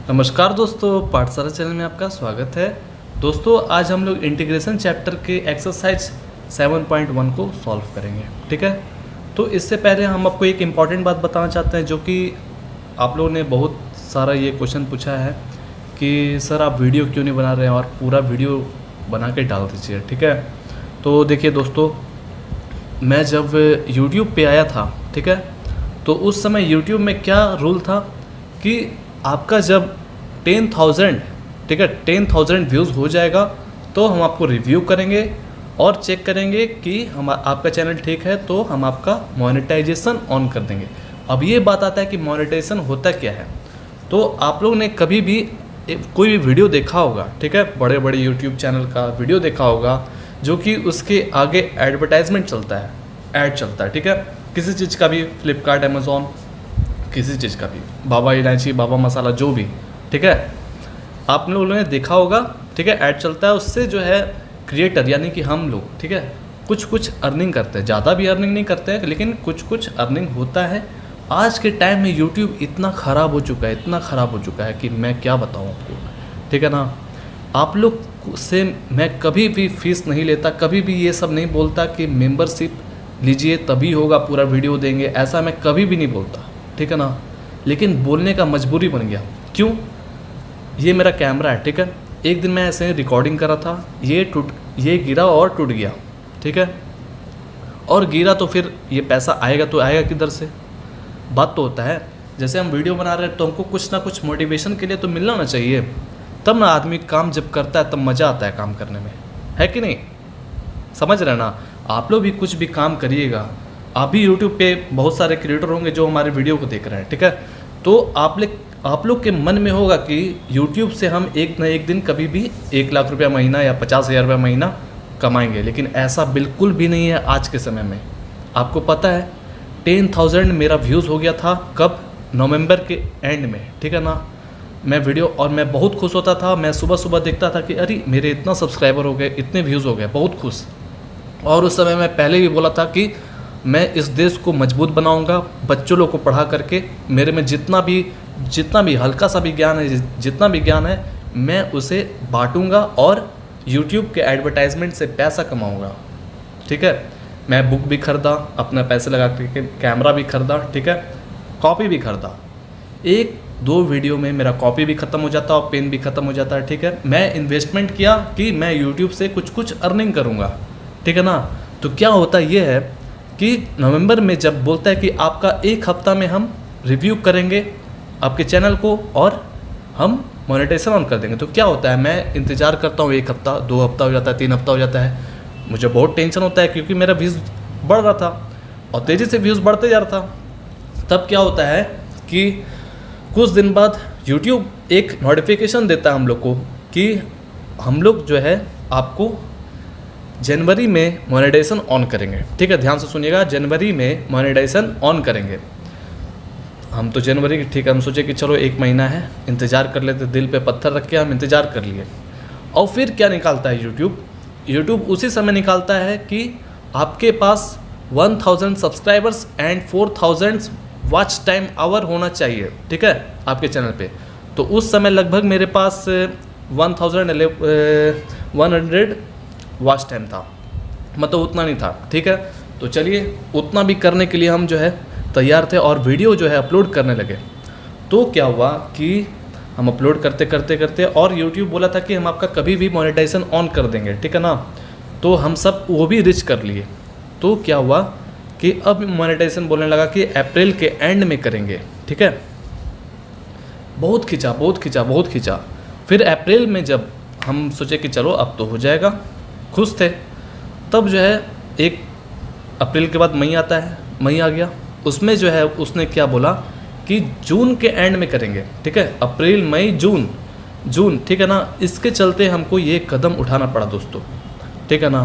नमस्कार दोस्तों, पाठशाला चैनल में आपका स्वागत है। दोस्तों आज हम लोग इंटीग्रेशन चैप्टर के एक्सरसाइज 7.1 को सॉल्व करेंगे। ठीक है, तो इससे पहले हम आपको एक इम्पॉर्टेंट बात बताना चाहते हैं, जो कि आप लोगों ने बहुत सारा ये क्वेश्चन पूछा है कि सर आप वीडियो क्यों नहीं बना रहे हैं, और पूरा वीडियो बना के डाल दीजिए। ठीक है, तो देखिए दोस्तों, मैं जब YouTube पे आया था, ठीक है, तो उस समय YouTube में क्या रूल था कि आपका जब 10,000, ठीक है, 10,000 व्यूज़ हो जाएगा तो हम आपको रिव्यू करेंगे और चेक करेंगे कि हम आपका चैनल ठीक है, तो हम आपका मोनेटाइजेशन ऑन कर देंगे। अब ये बात आता है कि मोनेटाइजेशन होता क्या है। तो आप लोग ने कभी भी कोई भी वीडियो देखा होगा, ठीक है, बड़े बड़े यूट्यूब चैनल का वीडियो देखा होगा, जो कि उसके आगे एडवर्टाइजमेंट चलता है, ऐड चलता है। ठीक है, किसी चीज़ का भी, फ्लिपकार्ट, अमेज़ॉन, किसी चीज़ का भी, बाबा इलायची, बाबा मसाला, जो भी, ठीक है, आप लोगों ने देखा होगा। ठीक है, ऐड चलता है, उससे जो है क्रिएटर यानी कि हम लोग, ठीक है, कुछ अर्निंग करते हैं। ज़्यादा भी अर्निंग नहीं करते हैं, लेकिन कुछ अर्निंग होता है। आज के टाइम में यूट्यूब इतना ख़राब हो चुका है, इतना ख़राब हो चुका है कि मैं क्या बताऊँ आपको। ठीक है ना, आप लोग से मैं कभी भी फीस नहीं लेता, कभी भी ये सब नहीं बोलता कि मेंबरशिप लीजिए तभी होगा, पूरा वीडियो देंगे, ऐसा मैं कभी भी नहीं बोलता। ठीक है ना, लेकिन बोलने का मजबूरी बन गया। क्यों? ये मेरा कैमरा है, ठीक है, एक दिन मैं ऐसे रिकॉर्डिंग कर रहा था, ये गिरा और टूट गया। ठीक है, और गिरा तो फिर ये पैसा आएगा तो आएगा किधर से? बात तो होता है, जैसे हम वीडियो बना रहे हैं तो हमको कुछ ना कुछ मोटिवेशन के लिए तो मिलना ना चाहिए, तब ना आदमी काम जब करता है तब मज़ा आता है काम करने में, है कि नहीं? समझ रहे ना? आप लोग भी कुछ भी काम करिएगा। आप भी यूट्यूब पे बहुत सारे क्रिएटर होंगे जो हमारे वीडियो को देख रहे हैं, ठीक है, तो आप लोग के मन में होगा कि यूट्यूब से हम एक न एक दिन कभी भी 1 लाख रुपया महीना या 50,000 रुपया महीना कमाएंगे, लेकिन ऐसा बिल्कुल भी नहीं है आज के समय में। आपको पता है 10,000 मेरा व्यूज़ हो गया था कब? नवंबर के एंड में। ठीक है ना, मैं वीडियो, और मैं बहुत खुश होता था। मैं सुबह सुबह देखता था कि अरे मेरे इतना सब्सक्राइबर हो गए, इतने व्यूज़ हो गए, बहुत खुश। और उस समय मैं पहले भी बोला था कि मैं इस देश को मजबूत बनाऊंगा, बच्चों लोग को पढ़ा करके मेरे में जितना भी हल्का सा भी ज्ञान है, जितना भी ज्ञान है, मैं उसे बांटूंगा और YouTube के एडवर्टाइजमेंट से पैसा कमाऊंगा। ठीक है, मैं बुक भी खरीदा, अपना पैसे लगा के कैमरा भी खरीदा, ठीक है, कॉपी भी खरीदा। 1-2 वीडियो में मेरा कॉपी भी ख़त्म हो जाता और पेन भी ख़त्म हो जाता है। ठीक है, मैं इन्वेस्टमेंट किया कि मैं YouTube से कुछ अर्निंग करूँगा। ठीक है ना, तो क्या होता ये है कि नवंबर में जब बोलता है कि आपका 1 हफ्ता में हम रिव्यू करेंगे आपके चैनल को और हम मोनेटाइजेशन ऑन कर देंगे, तो क्या होता है, मैं इंतज़ार करता हूँ। 1 हफ्ता, 2 हफ्ता हो जाता है, 3 हफ्ता हो जाता है, मुझे बहुत टेंशन होता है क्योंकि मेरा व्यूज़ बढ़ रहा था और तेज़ी से व्यूज़ बढ़ते जा रहा था। तब क्या होता है कि कुछ दिन बाद यूट्यूब एक नोटिफिकेशन देता है हम लोग को कि हम लोग जो है आपको जनवरी में मोनेटाइजेशन ऑन करेंगे। ठीक है, ध्यान से सुनिएगा, जनवरी में मोनेटाइजेशन ऑन करेंगे। हम तो जनवरी, ठीक है, हम सोचे कि चलो 1 महीना है, इंतज़ार कर लेते, दिल पे पत्थर रख के हम इंतज़ार कर लिए। और फिर क्या निकालता है यूट्यूब उसी समय निकालता है कि आपके पास 1000 subscribers and 4000 watch time hour होना चाहिए। ठीक है, आपके चैनल पे। तो उस समय लगभग मेरे पास 1100 वॉच टाइम था, मतलब उतना नहीं था। ठीक है, तो चलिए, उतना भी करने के लिए हम जो है तैयार थे और वीडियो जो है अपलोड करने लगे। तो क्या हुआ कि हम अपलोड करते और यूट्यूब बोला था कि हम आपका कभी भी मोनेटाइजेशन ऑन कर देंगे। ठीक है ना, तो हम सब वो भी रीच कर लिए। तो क्या हुआ कि अब मोनेटाइजेशन बोलने लगा कि अप्रैल के एंड में करेंगे। ठीक है, बहुत खींचा। फिर अप्रैल में जब हम सोचे कि चलो अब तो हो जाएगा, खुश थे, तब जो है 1 अप्रैल के बाद मई आता है, मई आ गया। उसमें जो है उसने क्या बोला कि जून के एंड में करेंगे। ठीक है, अप्रैल, मई, जून, ठीक है ना। इसके चलते हमको ये कदम उठाना पड़ा दोस्तों। ठीक है ना,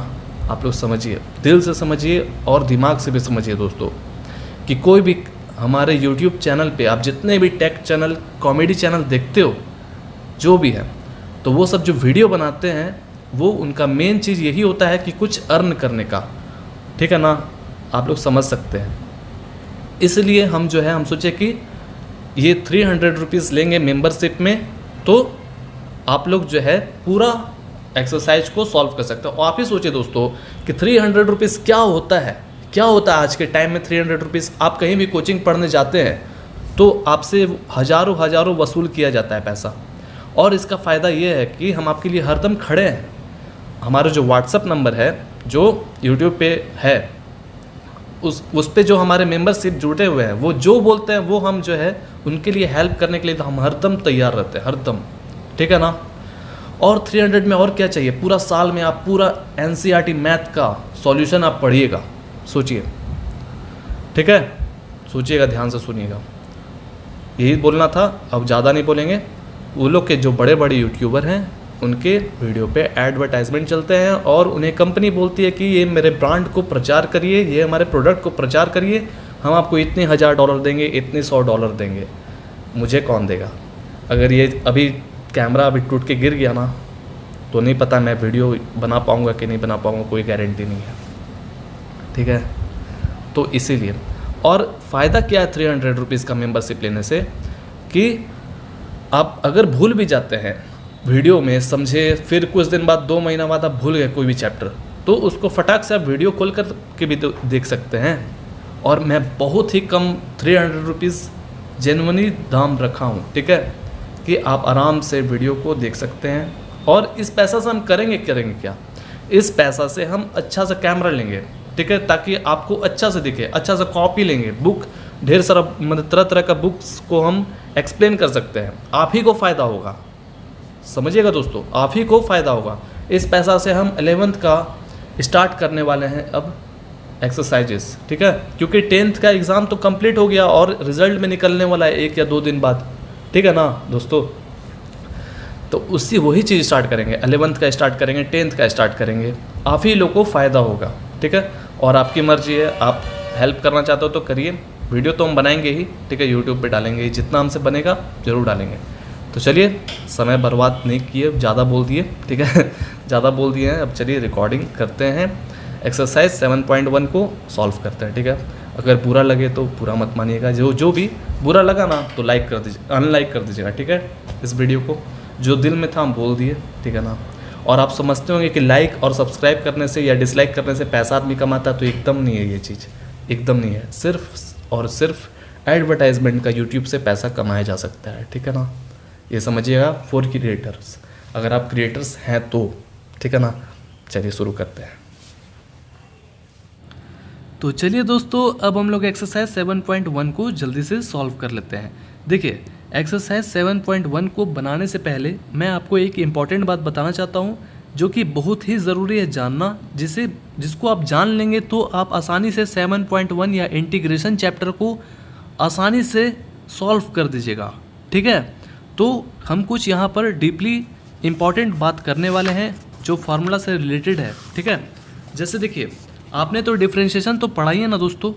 आप लोग समझिए, दिल से समझिए और दिमाग से भी समझिए दोस्तों, कि कोई भी हमारे YouTube चैनल पे आप जितने भी टेक चैनल, कॉमेडी चैनल देखते हो, जो भी है, तो वो सब जो वीडियो बनाते हैं वो उनका मेन चीज़ यही होता है कि कुछ अर्न करने का। ठीक है ना, आप लोग समझ सकते हैं। इसलिए हम जो है हम सोचे कि ये 300 रुपीज़ लेंगे मेंबरशिप में, तो आप लोग जो है पूरा एक्सरसाइज को सॉल्व कर सकते हो। और आप ही सोचिए दोस्तों कि 300 रुपीज़ क्या होता है, क्या होता है आज के टाइम में 300 रुपीज़। आप कहीं भी कोचिंग पढ़ने जाते हैं तो आपसे हज़ारों वसूल किया जाता है पैसा। और इसका फ़ायदा ये है कि हम आपके लिए हरदम खड़े हैं। हमारा जो व्हाट्सअप नंबर है जो यूट्यूब पे है, उस पे जो हमारे मेंबरशिप जुड़े हुए हैं, वो जो बोलते हैं वो हम जो है उनके लिए हेल्प करने के लिए तो हम हरदम तैयार रहते हैं, हरदम, ठीक है ना। और 300 में और क्या चाहिए, पूरा साल में आप पूरा NCERT मैथ का सॉल्यूशन आप पढ़िएगा, सोचिए, ठीक है, सोचिएगा, ध्यान से सुनिएगा। यही बोलना था, अब ज़्यादा नहीं बोलेंगे। वो लोग के जो बड़े बड़े यूट्यूबर हैं उनके वीडियो पे एडवर्टाइजमेंट चलते हैं और उन्हें कंपनी बोलती है कि ये मेरे ब्रांड को प्रचार करिए, ये हमारे प्रोडक्ट को प्रचार करिए, हम आपको इतने $1000 देंगे, इतने $100 देंगे। मुझे कौन देगा? अगर ये अभी कैमरा अभी टूट के गिर गया ना तो नहीं पता मैं वीडियो बना पाऊँगा कि नहीं बना पाऊँगा, कोई गारंटी नहीं है, ठीक है। तो इसीलिए, और फ़ायदा क्या है 300 रुपीज़ का मेंबरशिप लेने से कि आप अगर भूल भी जाते हैं वीडियो में समझे, फिर कुछ दिन बाद 2 महीना बाद आप भूल गए कोई भी चैप्टर, तो उसको फटाक से आप वीडियो खोल कर के भी तो देख सकते हैं। और मैं बहुत ही कम 300 रुपीज़ जेन्युइनली दाम रखा हूँ, ठीक है, कि आप आराम से वीडियो को देख सकते हैं। और इस पैसा से हम करेंगे क्या, इस पैसा से हम अच्छा सा कैमरा लेंगे, ठीक है, ताकि आपको अच्छा से दिखे, अच्छा सा कॉपी लेंगे, बुक, ढेर सारा मतलब तरह तरह का बुक्स को हम एक्सप्लेन कर सकते हैं। आप ही को फ़ायदा होगा, समझिएगा दोस्तों, आप ही को फ़ायदा होगा। इस पैसा से हम 11th का स्टार्ट करने वाले हैं अब एक्सरसाइजेस, ठीक है, क्योंकि 10th का एग्ज़ाम तो कंप्लीट हो गया और रिज़ल्ट में निकलने वाला है 1 या 2 दिन बाद, ठीक है ना दोस्तों। तो उससे वही चीज़ स्टार्ट करेंगे, 11th का स्टार्ट करेंगे, 10th का स्टार्ट करेंगे, आप ही लोग को फ़ायदा होगा, ठीक है। और आपकी मर्ज़ी है, आप हेल्प करना चाहते हो तो करिए। वीडियो तो हम बनाएंगे ही, ठीक है, यूट्यूब पे डालेंगे ही, जितना हमसे बनेगा ज़रूर डालेंगे। तो चलिए, समय बर्बाद नहीं किए, ज़्यादा बोल दिए, ठीक है ज़्यादा बोल दिए हैं, अब चलिए रिकॉर्डिंग करते हैं, एक्सरसाइज 7.1 को सॉल्व करते हैं, ठीक है। अगर बुरा लगे तो बुरा मत मानिएगा, जो भी बुरा लगा ना तो लाइक कर दीजिए, अनलाइक कर दीजिएगा, ठीक है। इस वीडियो को जो दिल में था हम बोल दिए, ठीक है ना। और आप समझते होंगे कि लाइक और सब्सक्राइब करने से या डिसलाइक करने से पैसा आदमी कमाता है, तो एकदम नहीं है ये चीज़, एकदम नहीं है। सिर्फ और सिर्फ एडवर्टाइजमेंट का यूट्यूब से पैसा कमाया जा सकता है, ठीक है ना, ये समझिएगा। फॉर क्रिएटर्स, अगर आप क्रिएटर्स हैं तो, ठीक है ना। चलिए शुरू करते हैं। तो चलिए दोस्तों, अब हम लोग एक्सरसाइज 7.1 को जल्दी से सॉल्व कर लेते हैं। देखिए, एक्सरसाइज 7.1 को बनाने से पहले मैं आपको एक इम्पॉर्टेंट बात बताना चाहता हूँ, जो कि बहुत ही ज़रूरी है जानना, जिसको आप जान लेंगे तो आप आसानी से 7.1 या इंटीग्रेशन चैप्टर को आसानी से सॉल्व कर दीजिएगा, ठीक है। तो हम कुछ यहाँ पर डीपली इम्पॉर्टेंट बात करने वाले हैं जो फार्मूला से रिलेटेड है, ठीक है। जैसे देखिए, आपने तो डिफ्रेंशिएशन तो पढ़ा ही है ना दोस्तों,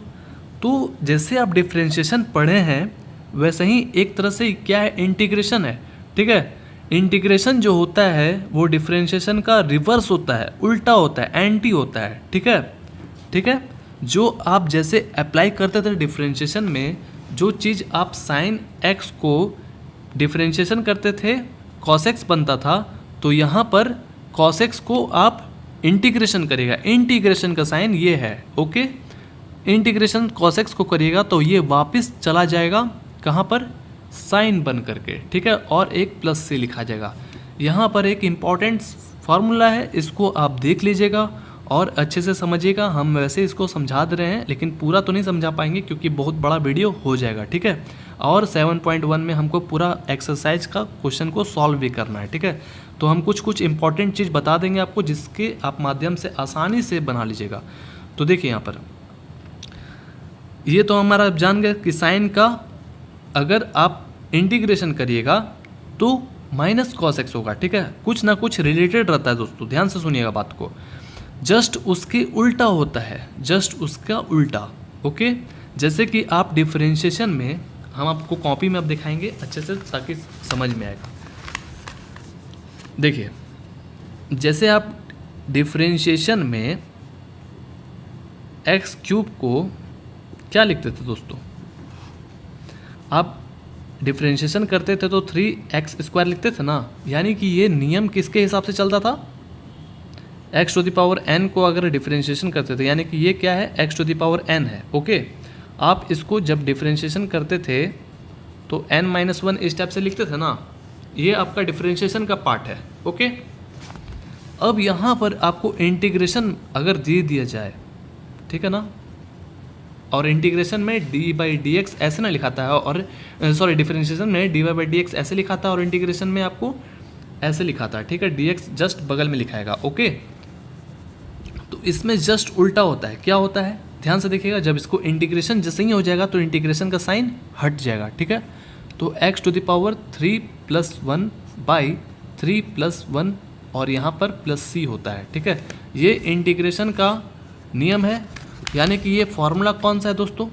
तो जैसे आप डिफ्रेंशिएशन पढ़े हैं वैसे ही एक तरह से क्या है, इंटीग्रेशन है, ठीक है। इंटीग्रेशन जो होता है वो डिफ्रेंशिएशन का रिवर्स होता है, उल्टा होता है, एंटी होता है, ठीक है, ठीक है। जो आप जैसे अप्लाई करते थे डिफ्रेंशिएशन में, जो चीज़ आप साइन एक्स को डिफ्रेंशिएशन करते थे कॉस एक्स बनता था, तो यहाँ पर कॉस एक्स को आप इंटीग्रेशन करिएगा, इंटीग्रेशन का साइन ये है, ओके। इंटीग्रेशन कॉस एक्स को करिएगा तो ये वापस चला जाएगा कहाँ पर, साइन बन करके, ठीक है, और एक प्लस से लिखा जाएगा। यहाँ पर एक इम्पॉर्टेंट फार्मूला है, इसको आप देख लीजिएगा और अच्छे से समझिएगा। हम वैसे इसको समझा दे रहे हैं लेकिन पूरा तो नहीं समझा पाएंगे क्योंकि बहुत बड़ा वीडियो हो जाएगा, ठीक है। और 7.1 में हमको पूरा एक्सरसाइज का क्वेश्चन को सॉल्व भी करना है, ठीक है। तो हम कुछ इंपॉर्टेंट चीज़ बता देंगे आपको, जिसके आप माध्यम से आसानी से बना लीजिएगा। तो देखिए यहाँ पर ये तो हमारा जान गए कि साइन का अगर आप इंटीग्रेशन करिएगा तो माइनस कॉस एक्स होगा, ठीक है। कुछ ना कुछ रिलेटेड रहता है दोस्तों, ध्यान से सुनिएगा बात को। जस्ट उसके उल्टा होता है, जस्ट उसका उल्टा, ओके। जैसे कि आप डिफरेंशिएशन में, हम आपको कॉपी में अब दिखाएंगे अच्छे से ताकि समझ में आएगा। देखिए, जैसे आप डिफरेंशिएशन में एक्स क्यूब को क्या लिखते थे दोस्तों, आप डिफरेंशिएशन करते थे तो 3x² लिखते थे ना, यानी कि ये नियम किसके हिसाब से चलता था, x⁴n को अगर डिफरेंशिएशन करते थे, यानी कि ये क्या है, x⁴n है। ओके, आप इसको जब डिफरेंशिएशन करते थे तो n-1 इस टाइप से लिखते थे ना, ये आपका डिफरेंशिएशन का पार्ट है। ओके, अब यहाँ पर आपको इंटीग्रेशन अगर दे दिया जाए, ठीक है ना, और इंटीग्रेशन में d/dx ऐसे ना लिखाता है, और सॉरी डिफरेंशिएशन में dy/dx ऐसे लिखाता है और इंटीग्रेशन में आपको ऐसे लिखाता है, ठीक है, dx जस्ट बगल में लिखाएगा। ओके, तो इसमें जस्ट उल्टा होता है। क्या होता है, ध्यान से देखिएगा, जब इसको इंटीग्रेशन जैसे ही हो जाएगा तो इंटीग्रेशन का साइन हट जाएगा, ठीक है। तो x⁴ 3+1/3+1 और यहाँ पर +c होता है, ठीक है। ये इंटीग्रेशन का नियम है, यानी कि ये फॉर्मूला कौन सा है दोस्तों,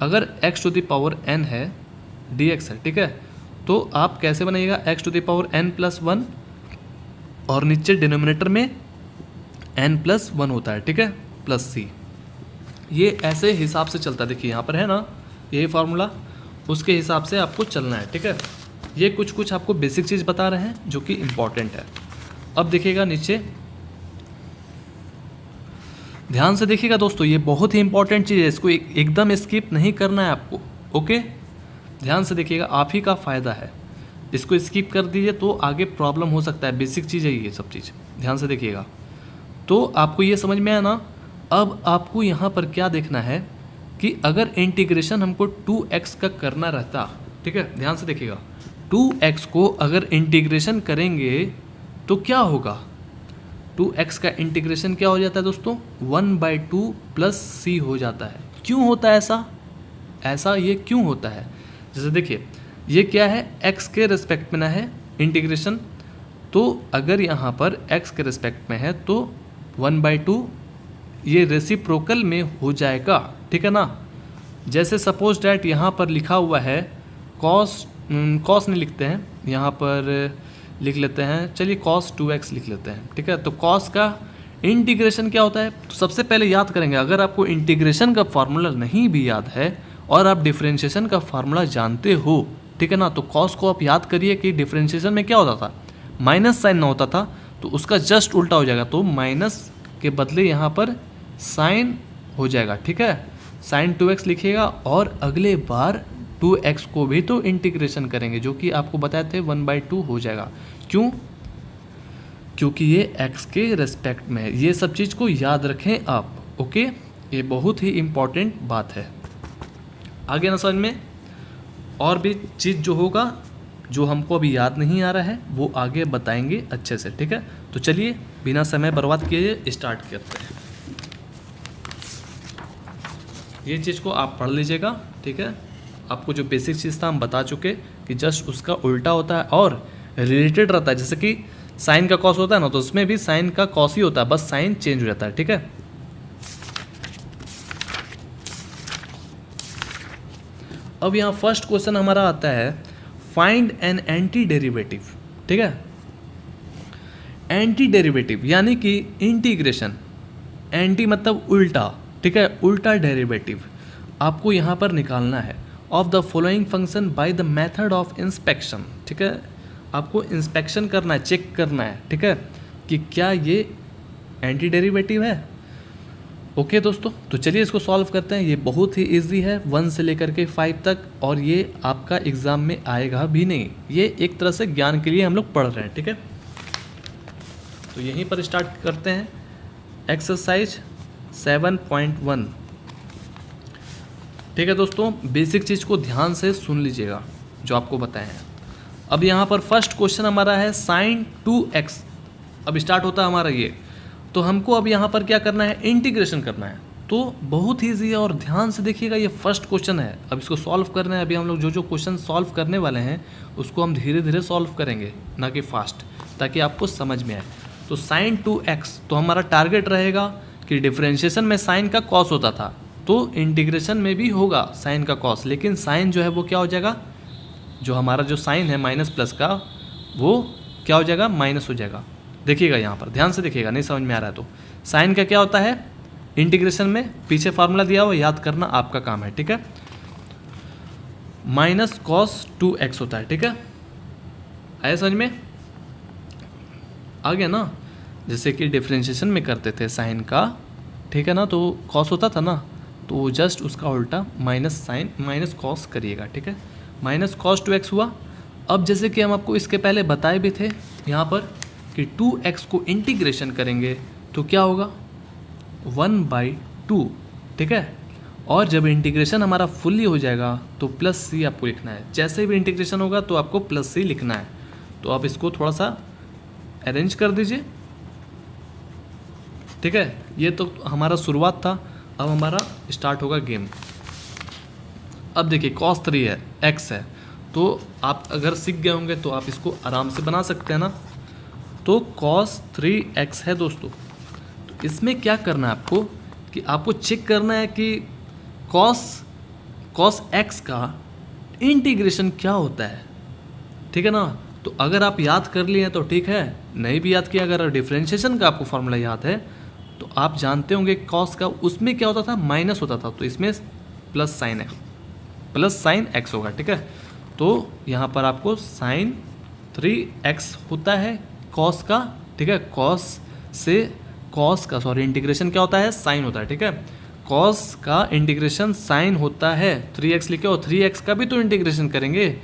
अगर x⁴n है, dx है, ठीक है, तो आप कैसे बनाइएगा, x⁴n+1 और नीचे डिनोमिनेटर में n+1 होता है, ठीक है, +c। ये ऐसे हिसाब से चलता है, देखिए यहाँ पर है ना यही फार्मूला, उसके हिसाब से आपको चलना है, ठीक है। ये कुछ आपको बेसिक चीज़ बता रहे हैं जो कि इम्पॉर्टेंट है। अब देखिएगा नीचे, ध्यान से देखिएगा दोस्तों, ये बहुत ही इंपॉर्टेंट चीज़ है, इसको एकदम स्किप नहीं करना है आपको। ओके, ध्यान से देखिएगा, आप ही का फ़ायदा है, इसको स्किप कर दीजिए तो आगे प्रॉब्लम हो सकता है। बेसिक चीज़ है ये सब चीज़, ध्यान से देखिएगा। तो आपको ये समझ में आया ना। अब आपको यहाँ पर क्या देखना है कि अगर इंटीग्रेशन हमको 2x का करना रहता, ठीक है, ध्यान से देखिएगा, 2x को अगर इंटीग्रेशन करेंगे तो क्या होगा, 2x का इंटीग्रेशन क्या हो जाता है दोस्तों, 1/2 + c हो जाता है। क्यों होता है ऐसा ये क्यों होता है, जैसे देखिए ये क्या है, x के रिस्पेक्ट में ना है इंटीग्रेशन, तो अगर यहाँ पर x के रिस्पेक्ट में है तो 1/2 ये रेसिप्रोकल में हो जाएगा, ठीक है ना। जैसे सपोज डैट यहाँ पर लिखा हुआ है कॉस नहीं लिखते हैं, यहाँ पर लिख लेते हैं, चलिए cos 2x लिख लेते हैं, ठीक है। तो cos का इंटीग्रेशन क्या होता है, तो सबसे पहले याद करेंगे, अगर आपको इंटीग्रेशन का फार्मूला नहीं भी याद है और आप डिफरेंशिएशन का फार्मूला जानते हो, ठीक है ना, तो cos को आप याद करिए कि डिफरेंशिएशन में क्या होता था, माइनस साइन ना होता था, तो उसका जस्ट उल्टा हो जाएगा, तो माइनस के बदले यहाँ पर साइन हो जाएगा, ठीक है, sin 2x लिखिएगा और अगले बार 2x को भी तो इंटीग्रेशन करेंगे, जो कि आपको बताए थे 1/2 हो जाएगा। क्यों, क्योंकि ये x के रेस्पेक्ट में है। ये सब चीज़ को याद रखें आप। ओके, ये बहुत ही इम्पॉर्टेंट बात है। आगे ना समझ में, और भी चीज़ जो होगा जो हमको अभी याद नहीं आ रहा है वो आगे बताएंगे अच्छे से, ठीक है। तो चलिए बिना समय बर्बाद किए स्टार्ट करते हैं। ये चीज़ को आप पढ़ लीजिएगा, ठीक है। आपको जो बेसिक चीज़ था हम बता चुके कि जस्ट उसका उल्टा होता है और रिलेटेड रहता है, जैसे कि साइन का कॉस होता है ना, तो उसमें भी साइन का कॉस ही होता है, बस साइन चेंज हो जाता है, ठीक है। अब यहाँ फर्स्ट क्वेश्चन हमारा आता है, फाइंड एन एंटी डेरिवेटिव, ठीक है। एंटी डेरिवेटिव यानी कि इंटीग्रेशन, एंटी मतलब उल्टा, ठीक है, उल्टा डेरिवेटिव आपको यहाँ पर निकालना है of the following function by the method of inspection, ठीक है। आपको इंस्पेक्शन करना है, चेक करना है, ठीक है, कि क्या ये एंटी डेरिवेटिव है। ओके दोस्तों, तो चलिए इसको सॉल्व करते हैं। ये बहुत ही इजी है, 1 से लेकर के 5 तक, और ये आपका एग्ज़ाम में आएगा भी नहीं, ये एक तरह से ज्ञान के लिए हम लोग पढ़ रहे हैं, ठीक है। तो यहीं पर स्टार्ट करते हैं। एक्सरसाइज 7.1, ठीक है दोस्तों, बेसिक चीज़ को ध्यान से सुन लीजिएगा जो आपको बताए हैं। अब यहाँ पर फर्स्ट क्वेश्चन हमारा है sin 2x, अब स्टार्ट होता है हमारा ये, तो हमको अब यहाँ पर क्या करना है, इंटीग्रेशन करना है। तो बहुत ही ईजी है और ध्यान से देखिएगा, ये फर्स्ट क्वेश्चन है, अब इसको सॉल्व करना है। अभी हम लोग जो क्वेश्चन सॉल्व करने वाले हैं उसको हम धीरे धीरे सॉल्व करेंगे, ना कि फास्ट, ताकि आपको समझ में आए। तो sin 2x, तो हमारा टारगेट रहेगा कि डिफरेंशिएशन में साइन का कॉस होता था, तो इंटीग्रेशन में भी होगा साइन का कॉस, लेकिन साइन जो है वो क्या हो जाएगा, जो हमारा जो साइन है माइनस प्लस का, वो क्या हो जाएगा, माइनस हो जाएगा। देखिएगा यहाँ पर ध्यान से देखिएगा, नहीं समझ में आ रहा है तो साइन का क्या होता है इंटीग्रेशन में, पीछे फार्मूला दिया हुआ याद करना आपका काम है, ठीक है। माइनस कॉस 2x होता है, ठीक है। आया समझ में? आ गया ना? जैसे कि डिफरेंशिएशन में करते थे साइन का, ठीक है ना, तो कॉस होता था ना, तो जस्ट उसका उल्टा माइनस साइन माइनस कॉस करिएगा, ठीक है। माइनस कॉस 2x हुआ। अब जैसे कि हम आपको इसके पहले बताए भी थे यहाँ पर कि 2x को इंटीग्रेशन करेंगे तो क्या होगा 1/2, ठीक है। और जब इंटीग्रेशन हमारा फुल्ली हो जाएगा तो प्लस सी आपको लिखना है। जैसे भी इंटीग्रेशन होगा तो आपको प्लस सी लिखना है। तो आप इसको थोड़ा सा अरेंज कर दीजिए, ठीक है। ये तो हमारा शुरुआत था, अब हमारा स्टार्ट होगा गेम। अब देखिए cos 3 है, x है, तो आप अगर सीख गए होंगे तो आप इसको आराम से बना सकते हैं ना। तो cos 3x है दोस्तों। तो इसमें क्या करना है आपको कि आपको चेक करना है कि cos x का इंटीग्रेशन क्या होता है, ठीक है ना। तो अगर आप याद कर लिए हैं तो ठीक है, नहीं भी याद किया, अगर डिफरेंशिएशन का आपको फॉर्मूला याद है तो आप जानते होंगे cos का उसमें क्या होता था, माइनस होता था, तो इसमें प्लस साइन x होगा, ठीक है। तो यहाँ पर आपको साइन 3x होता है cos का, ठीक है। cos का सॉरी इंटीग्रेशन क्या होता है, साइन होता है, ठीक है। cos का इंटीग्रेशन साइन होता है, 3x लिखे और 3x का भी तो इंटीग्रेशन करेंगे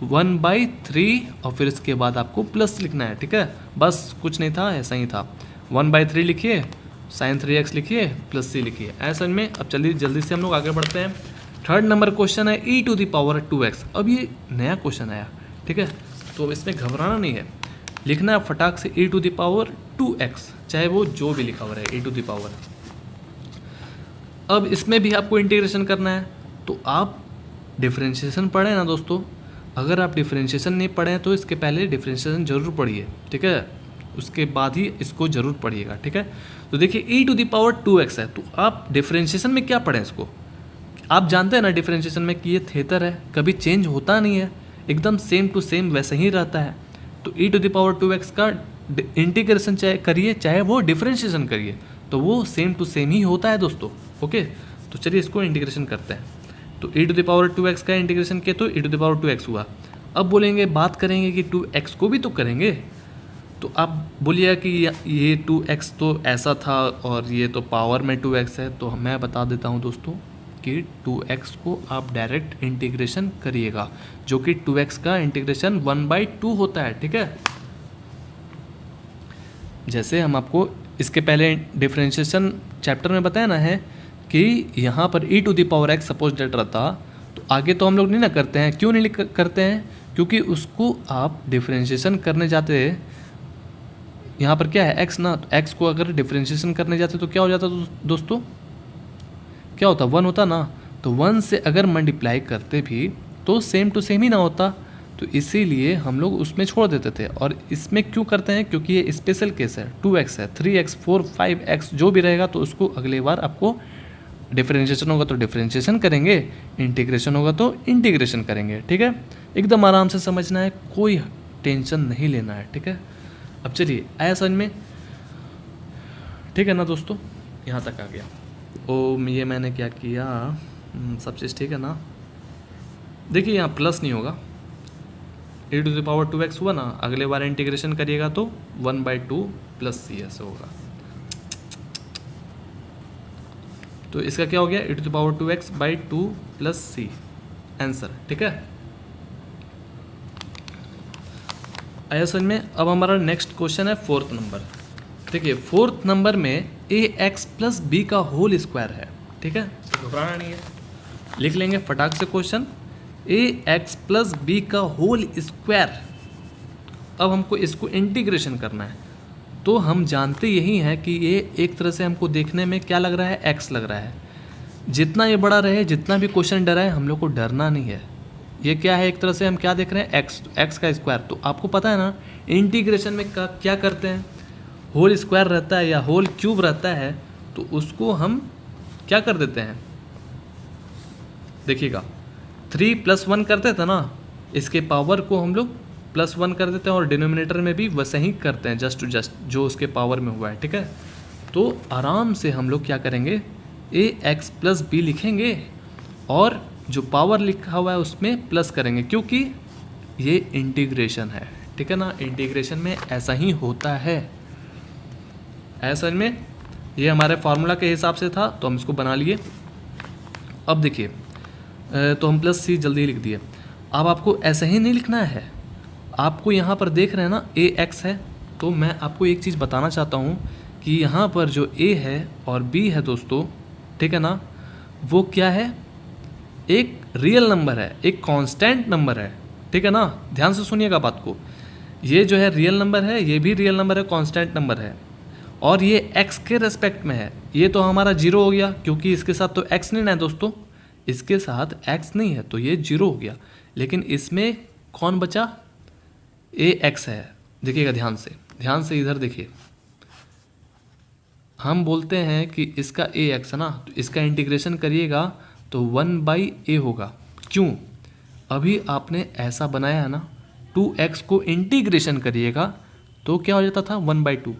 1/3 और फिर इसके बाद आपको प्लस लिखना है, ठीक है। बस कुछ नहीं था, ऐसा ही था। 1/3 लिखिए, साइन 3x लिखिए, प्लस c लिखिए, ऐसा में। अब चलिए जल्दी से हम लोग आगे बढ़ते हैं। थर्ड नंबर क्वेश्चन है e⁻²x। अब ये नया क्वेश्चन आया, ठीक है, तो इसमें घबराना नहीं है, लिखना है फटाक से e⁻²x, चाहे वो जो भी लिखा हुआ रहे e⁻। अब इसमें भी आपको इंटीग्रेशन करना है। तो आप डिफरेंशिएशन पढ़े ना दोस्तों, अगर आप डिफरेंशिएशन नहीं पढ़े तो इसके पहले डिफरेंशिएशन जरूर पढ़िए, ठीक है, उसके बाद ही इसको जरूर पढ़िएगा, ठीक है। तो देखिए e⁻²x है, तो आप डिफरेंशिएशन में क्या पढ़ें इसको, आप जानते हैं ना डिफरेंशिएशन में कि ये थेटर है, कभी चेंज होता नहीं है, एकदम सेम टू सेम वैसे ही रहता है। तो e⁻²x का इंटीग्रेशन चाहे करिए चाहे वो डिफरेंशिएशन करिए, तो वो सेम टू सेम ही होता है दोस्तों, ओके। तो चलिए इसको इंटीग्रेशन करते हैं। तो e⁻²x का इंटीग्रेशन किया तो e⁻²x हुआ। अब बोलेंगे, बात करेंगे कि 2x को भी तो करेंगे, तो आप बोलिए कि ये 2x तो ऐसा था और ये तो पावर में 2x है। तो मैं बता देता हूँ दोस्तों कि 2x को आप डायरेक्ट इंटीग्रेशन करिएगा, जो कि 2x का इंटीग्रेशन 1/2 होता है, ठीक है। जैसे हम आपको इसके पहले डिफरेंशिएशन चैप्टर में बताया ना है कि यहाँ पर e⁻x सपोज डेट रहता, तो आगे तो हम लोग नहीं ना करते हैं। क्यों नहीं करते हैं? क्योंकि उसको आप डिफरेंशिएशन करने जाते, यहाँ पर क्या है x ना, तो x को अगर डिफरेंशिएशन करने जाते तो क्या हो जाता दोस्तों, क्या होता, 1 होता ना। तो 1 से अगर मल्टीप्लाई करते भी तो सेम टू सेम ही ना होता, तो इसीलिए हम लोग उसमें छोड़ देते थे। और इसमें क्यों करते हैं, क्योंकि ये स्पेशल केस है, 2x है, 3x 4 5x जो भी रहेगा तो उसको अगले बार आपको डिफरेंशिएशन होगा तो डिफरेंशिएशन करेंगे, इंटीग्रेशन होगा तो इंटीग्रेशन करेंगे, ठीक है। एकदम आराम से समझना है, कोई टेंशन नहीं लेना है, ठीक है। अब चलिए आया समझ में, ठीक है ना दोस्तों, यहाँ तक आ गया। ये मैंने क्या किया, सब चीज़ ठीक है ना। देखिए यहाँ प्लस नहीं होगा, e⁻²x हुआ ना, अगले बार इंटीग्रेशन करिएगा तो 1/2 प्लस c ऐसे होगा। तो इसका क्या हो गया, e⁻²x/2 प्लस c आंसर, ठीक है। आया समझ में। अब हमारा नेक्स्ट क्वेश्चन है 4th नंबर। देखिए 4th नंबर में ax + b का होल स्क्वायर है, ठीक है, तो घबराना नहीं है, लिख लेंगे फटाक से क्वेश्चन, ax + b का होल स्क्वायर। अब हमको इसको इंटीग्रेशन करना है, तो हम जानते यही हैं कि ये एक तरह से हमको देखने में क्या लग रहा है, x लग रहा है। जितना ये बड़ा रहे, जितना भी क्वेश्चन डरा है, हम लोग को डरना नहीं है। ये क्या है, एक तरह से हम क्या देख रहे हैं, x का स्क्वायर। तो आपको पता है ना इंटीग्रेशन में क्या करते हैं, होल स्क्वायर रहता है या होल क्यूब रहता है, तो उसको हम क्या कर देते हैं, देखिएगा 3 + 1 करते थे ना, इसके पावर को हम लोग +1 कर देते हैं और डिनोमिनेटर में भी वैसे ही करते हैं, जस्ट टू जस्ट जो उसके पावर में हुआ है, ठीक है। तो आराम से हम लोग क्या करेंगे, ax + b लिखेंगे और जो पावर लिखा हुआ है उसमें प्लस करेंगे, क्योंकि ये इंटीग्रेशन है, ठीक है ना। इंटीग्रेशन में ऐसा ही होता है। ऐसा में ये हमारे फार्मूला के हिसाब से था तो हम इसको बना लिए। अब देखिए तो हम प्लस सी जल्दी लिख दिए। अब आपको ऐसा ही नहीं लिखना है, आपको यहाँ पर देख रहे हैं ना ए एक्स है, तो मैं आपको एक चीज़ बताना चाहता हूँ कि यहाँ पर जो ए है और बी है दोस्तों, ठीक है ना, वो क्या है, एक रियल नंबर है, एक कांस्टेंट नंबर है, ठीक है ना। ध्यान से सुनिएगा बात को, ये जो है रियल नंबर है, ये भी रियल नंबर है, कांस्टेंट नंबर है, और ये x के रेस्पेक्ट में है। ये तो हमारा जीरो हो गया, क्योंकि इसके साथ तो x नहीं ना है दोस्तों, इसके साथ x नहीं है, तो ये जीरो हो गया। लेकिन इसमें कौन बचा, ए एक्स है। देखिएगा ध्यान से इधर देखिए, हम बोलते हैं कि इसका ए एक्स है ना, तो इसका इंटीग्रेशन करिएगा तो 1/a होगा। क्यों, अभी आपने ऐसा बनाया है ना, 2x को इंटीग्रेशन करिएगा तो क्या हो जाता था 1/2।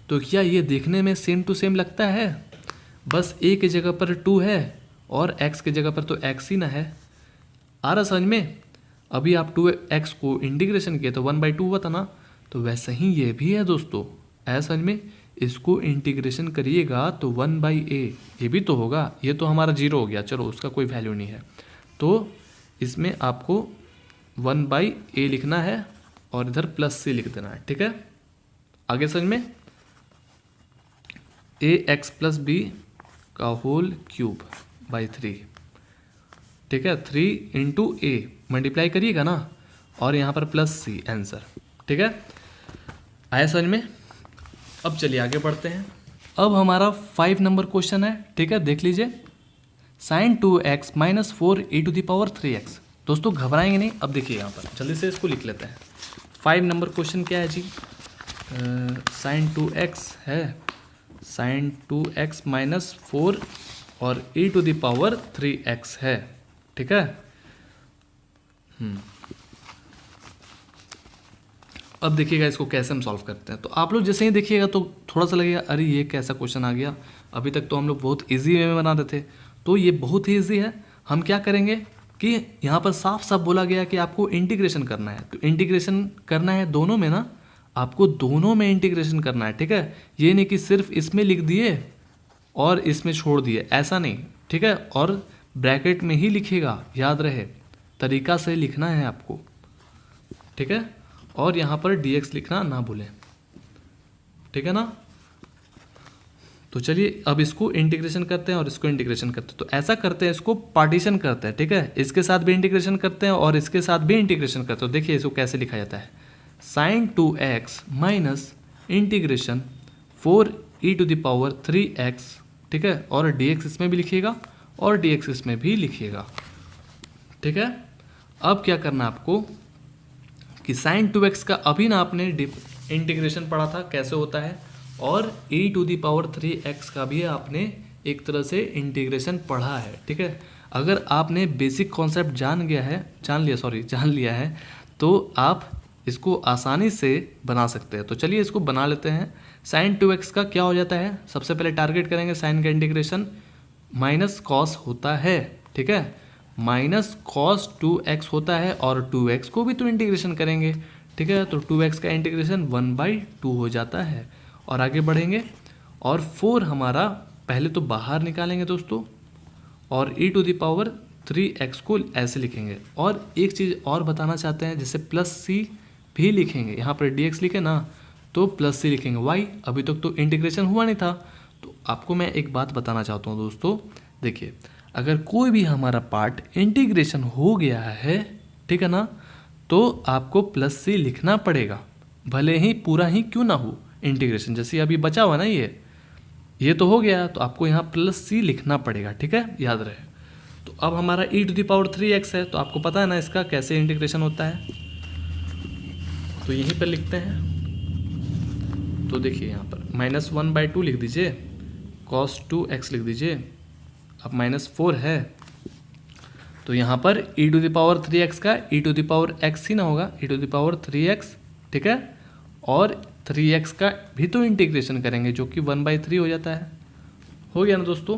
तो क्या ये देखने में सेम टू सेम लगता है, बस a की जगह पर 2 है और x की जगह पर तो x ही ना है। आ रहा समझ में। अभी आप 2x को इंटीग्रेशन किए तो 1/2 हुआ था ना, तो वैसे ही ये भी है दोस्तों। ऐसा समझ में, इसको इंटीग्रेशन करिएगा तो 1/a, ये भी तो होगा, ये तो हमारा जीरो हो गया, चलो उसका कोई वैल्यू नहीं है, तो इसमें आपको 1/a लिखना है और इधर प्लस सी लिख देना है, ठीक है। आगे समझ में, ax + b का होल क्यूब बाई 3, ठीक है, 3 × a मल्टीप्लाई करिएगा ना, और यहाँ पर प्लस सी आंसर, ठीक है। आया समझ में। अब चलिए आगे बढ़ते हैं। अब हमारा 5 नंबर क्वेश्चन है, ठीक है, देख लीजिए। sin 2x - 4e⁻³ 3x। दोस्तों घबराएंगे नहीं, अब देखिए यहाँ पर जल्दी से इसको लिख लेते हैं। 5 नंबर क्वेश्चन क्या है जी, sin 2x है, sin 2x - 4 और e⁻³ है, ठीक है। अब देखिएगा इसको कैसे हम सॉल्व करते हैं। तो आप लोग जैसे ही देखिएगा तो थोड़ा सा लगेगा अरे ये कैसा क्वेश्चन आ गया, अभी तक तो हम लोग बहुत इजी वे में बना रहे थे, तो ये बहुत ही इजी है। हम क्या करेंगे कि यहाँ पर साफ साफ बोला गया कि आपको इंटीग्रेशन करना है, तो इंटीग्रेशन करना है दोनों में ना, आपको दोनों में इंटीग्रेशन करना है, ठीक है। ये नहीं कि सिर्फ इसमें लिख दिए और इसमें छोड़ दिए, ऐसा नहीं, ठीक है। और ब्रैकेट में ही लिखिएगा, याद रहे, तरीका से लिखना है आपको, ठीक है। और यहाँ पर dx लिखना ना भूलें, ठीक है ना। तो चलिए अब इसको इंटीग्रेशन करते हैं और इसको इंटीग्रेशन करते हैं। तो ऐसा करते हैं, इसको पार्टीशन करते हैं, ठीक है। इसके साथ भी इंटीग्रेशन करते हैं और इसके साथ भी इंटीग्रेशन करते हैं। तो देखिए इसको कैसे लिखा जाता है, sin 2x - इंटीग्रेशन 4e⁻³ ठीक है, और dx इसमें भी लिखिएगा और dx इसमें भी लिखिएगा, ठीक है। अब क्या करना है आपको कि sin 2x का अभी ना आपने इंटीग्रेशन पढ़ा था कैसे होता है, और e⁻³ का भी आपने एक तरह से इंटीग्रेशन पढ़ा है, ठीक है। अगर आपने बेसिक कॉन्सेप्ट जान लिया है तो आप इसको आसानी से बना सकते हैं। तो चलिए इसको बना लेते हैं। sin 2x का क्या हो जाता है, सबसे पहले टारगेट करेंगे साइन का इंटीग्रेशन, माइनस कॉस होता है, ठीक है, माइनस कॉस 2x होता है, और 2x को भी तो इंटीग्रेशन करेंगे, ठीक है। तो 2x का इंटीग्रेशन 1/2 हो जाता है। और आगे बढ़ेंगे, और 4 हमारा पहले तो बाहर निकालेंगे दोस्तों, और e⁻³ को ऐसे लिखेंगे। और एक चीज़ और बताना चाहते हैं, जैसे प्लस सी भी लिखेंगे, यहाँ पर dx लिखे ना तो प्लस सी लिखेंगे। y अभी तक तो इंटीग्रेशन हुआ नहीं था। तो आपको मैं एक बात बताना चाहता हूँ दोस्तों, देखिए अगर कोई भी हमारा पार्ट इंटीग्रेशन हो गया है, ठीक है ना, तो आपको प्लस सी लिखना पड़ेगा, भले ही पूरा ही क्यों ना हो इंटीग्रेशन। जैसे अभी बचा हुआ ना ये तो हो गया, तो आपको यहाँ प्लस सी लिखना पड़ेगा, ठीक है, याद रहे। तो अब हमारा e⁻³ है, तो आपको पता है ना इसका कैसे इंटीग्रेशन होता है, तो यहीं पर लिखते हैं। तो देखिए यहाँ पर -1/2 लिख दीजिए, cos 2x लिख दीजिए, अब -4 है, तो यहाँ पर e⁻³ का e⁻x ही ना होगा, e⁻3x, ठीक है, और 3x का भी तो इंटीग्रेशन करेंगे जो कि 1/3 हो जाता है। हो गया ना दोस्तों,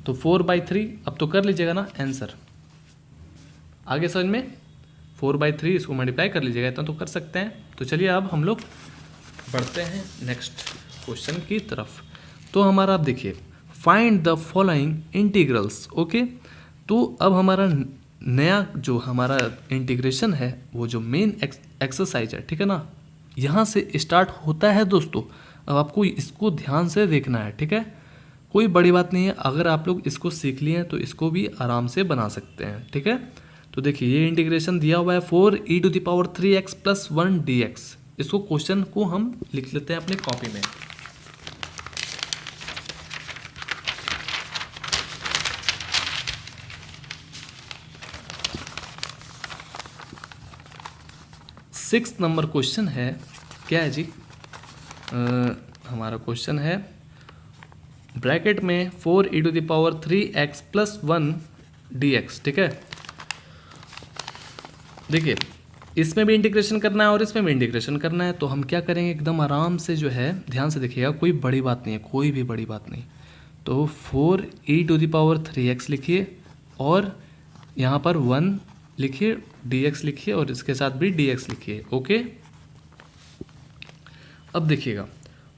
तो 4/3 अब तो कर लीजिएगा ना आंसर। आगे समझ में 4/3 इसको मल्टीप्लाई कर लीजिएगा, इतना तो कर सकते हैं। तो चलिए अब हम लोग बढ़ते हैं नेक्स्ट क्वेश्चन की तरफ। तो हमारा आप देखिए find the following integrals. Okay, तो अब हमारा नया जो हमारा इंटीग्रेशन है वो जो मेन एक्सरसाइज है, ठीक है ना, यहाँ से स्टार्ट होता है दोस्तों। अब आपको इसको ध्यान से देखना है, ठीक है, कोई बड़ी बात नहीं है। अगर आप लोग इसको सीख लिए हैं तो इसको भी आराम से बना सकते हैं, ठीक है। तो देखिए ये इंटीग्रेशन दिया हुआ है 4e⁻³ + 1 dx। इसको क्वेश्चन को हम लिख लेते हैं अपने कॉपी में। सिक्स नंबर क्वेश्चन है, क्या है जी, हमारा क्वेश्चन है ब्रैकेट में 4e⁻³ + 1 dx, ठीक है। देखिए इसमें भी इंटीग्रेशन करना है और इसमें भी इंटीग्रेशन करना है, तो हम क्या करेंगे, एकदम आराम से जो है ध्यान से देखिएगा, कोई बड़ी बात नहीं है, कोई भी बड़ी बात नहीं। तो 4e⁻³ लिखिए और यहाँ पर 1 लिखिए, dx लिखिए और इसके साथ भी dx लिखिए। ओके, अब देखिएगा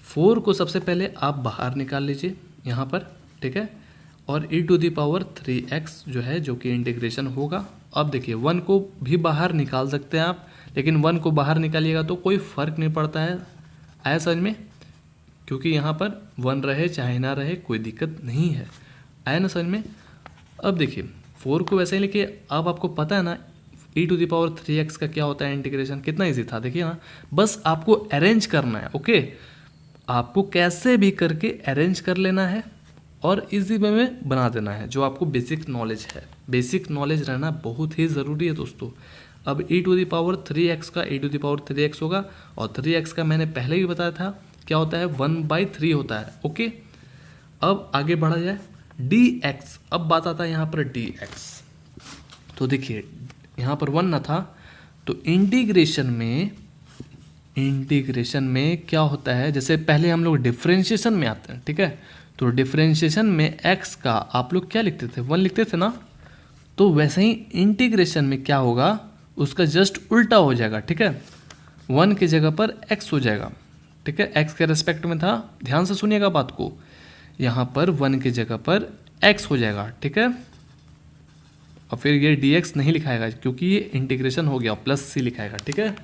4 को सबसे पहले आप बाहर निकाल लीजिए यहाँ पर, ठीक है, और e⁻³ जो है जो कि इंटीग्रेशन होगा। अब देखिए 1 को भी बाहर निकाल सकते हैं आप, लेकिन 1 को बाहर निकालिएगा तो कोई फ़र्क नहीं पड़ता है, आया समझ में, क्योंकि यहाँ पर 1 रहे चाहे ना रहे कोई दिक्कत नहीं है, आया ना समझ में। अब देखिए 4 को वैसे ही लिखिए। अब आपको पता है ना e⁻³ का क्या होता है इंटीग्रेशन, कितना ईजी था, देखिए ना, बस आपको अरेंज करना है। ओके, आपको कैसे भी करके अरेंज कर लेना है और इजी वे में बना देना है, जो आपको बेसिक नॉलेज है। बेसिक नॉलेज रहना बहुत ही ज़रूरी है दोस्तों। अब e⁻³ का e⁻³ होगा और 3x का मैंने पहले भी बताया था क्या होता है, 1/3 होता है। ओके, अब आगे बढ़ा जाए dx। अब बात आता है यहाँ पर dx। तो देखिए यहाँ पर 1 ना था, तो इंटीग्रेशन में क्या होता है, जैसे पहले हम लोग डिफ्रेंशिएशन में आते हैं, ठीक है, तो डिफ्रेंशिएशन में x का आप लोग क्या लिखते थे, 1 लिखते थे ना, तो वैसे ही इंटीग्रेशन में क्या होगा, उसका जस्ट उल्टा हो जाएगा, ठीक है, 1 की जगह पर x हो जाएगा, ठीक है, x के रेस्पेक्ट में था, ध्यान से सुनिएगा बात को, यहाँ पर 1 की जगह पर x हो जाएगा, ठीक है, और फिर ये dx नहीं लिखाएगा क्योंकि ये इंटीग्रेशन हो गया, +c लिखाएगा, ठीक है,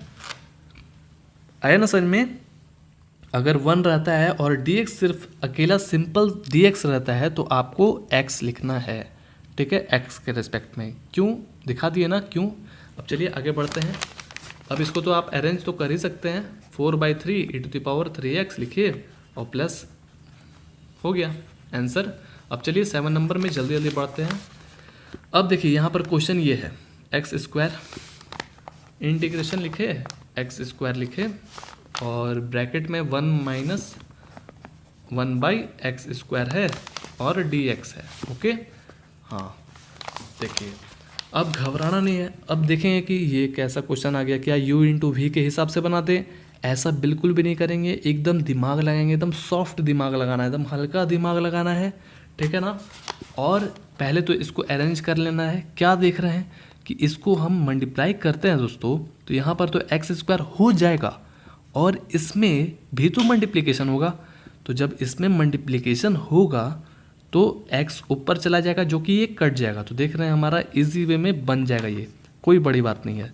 आया ना समझ में। अगर 1 रहता है और dx सिर्फ अकेला सिंपल dx रहता है तो आपको x लिखना है, ठीक है, x के रेस्पेक्ट में। क्यों दिखा दिए ना, क्यों। अब चलिए आगे बढ़ते हैं। अब इसको तो आप अरेंज तो कर ही सकते हैं, 4/3 e⁻³ लिखिए और प्लस हो गया आंसर। अब चलिए 7 नंबर में जल्दी जल्दी बढ़ते हैं। अब देखिए यहाँ पर क्वेश्चन ये है x², इंटीग्रेशन लिखे, x² लिखे और ब्रैकेट में 1 - 1/x² है और dx है। ओके, हाँ देखिए अब घबराना नहीं है। अब देखेंगे कि ये कैसा क्वेश्चन आ गया, क्या u/v के हिसाब से बना दें, ऐसा बिल्कुल भी नहीं करेंगे, एकदम दिमाग लगाएंगे, एकदम सॉफ्ट दिमाग लगाना है, एकदम हल्का दिमाग लगाना है, ठीक है ना। और पहले तो इसको अरेंज कर लेना है। क्या देख रहे हैं कि इसको हम मल्टीप्लाई करते हैं दोस्तों, तो यहाँ पर तो x² हो जाएगा और इसमें भी तो मल्टीप्लिकेशन होगा, तो जब इसमें मल्टीप्लिकेशन होगा तो x ऊपर चला जाएगा जो कि ये कट जाएगा, तो देख रहे हैं हमारा इजी वे में बन जाएगा, ये कोई बड़ी बात नहीं है।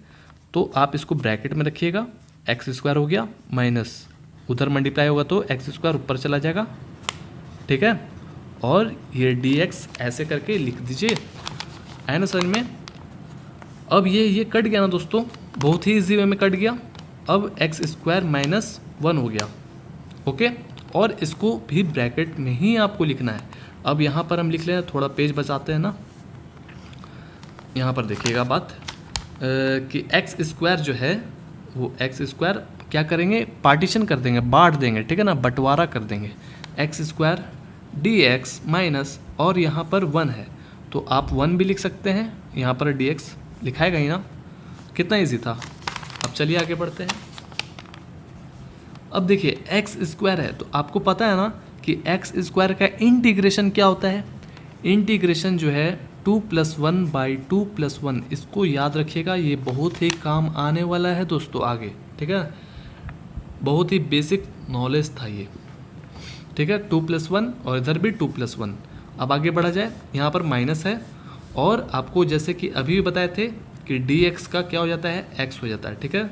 तो आप इसको ब्रैकेट में रखिएगा, x² हो गया माइनस उधर मल्टीप्लाई होगा तो x² ऊपर चला जाएगा, ठीक है, और ये dx ऐसे करके लिख दीजिए, है ना समझ में। अब ये कट गया ना दोस्तों, बहुत ही इजी वे में कट गया। अब x² - 1 हो गया, ओके, और इसको भी ब्रैकेट में ही आपको लिखना है। अब यहाँ पर हम लिख लें, थोड़ा पेज बचाते हैं ना, यहाँ पर देखिएगा बात कि x² जो है वो x² क्या करेंगे, पार्टीशन कर देंगे, बांट देंगे, ठीक है ना, बंटवारा कर देंगे, x² dx माइनस और यहाँ पर 1 है तो आप 1 भी लिख सकते हैं, यहाँ पर dx लिखाएगा ही ना, कितना इजी था। अब चलिए आगे बढ़ते हैं। अब देखिए x² है तो आपको पता है ना कि x² का इंटीग्रेशन क्या होता है, इंटीग्रेशन जो है 2+1/2+1, इसको याद रखिएगा, ये बहुत ही काम आने वाला है दोस्तों आगे, ठीक है। बहुत ही बेसिक नॉलेज था ये, ठीक है। 2+1 और इधर भी 2+1। अब आगे बढ़ा जाए, यहाँ पर माइनस है और आपको जैसे कि अभी भी बताए थे कि dx का क्या हो जाता है, x हो जाता है, ठीक है।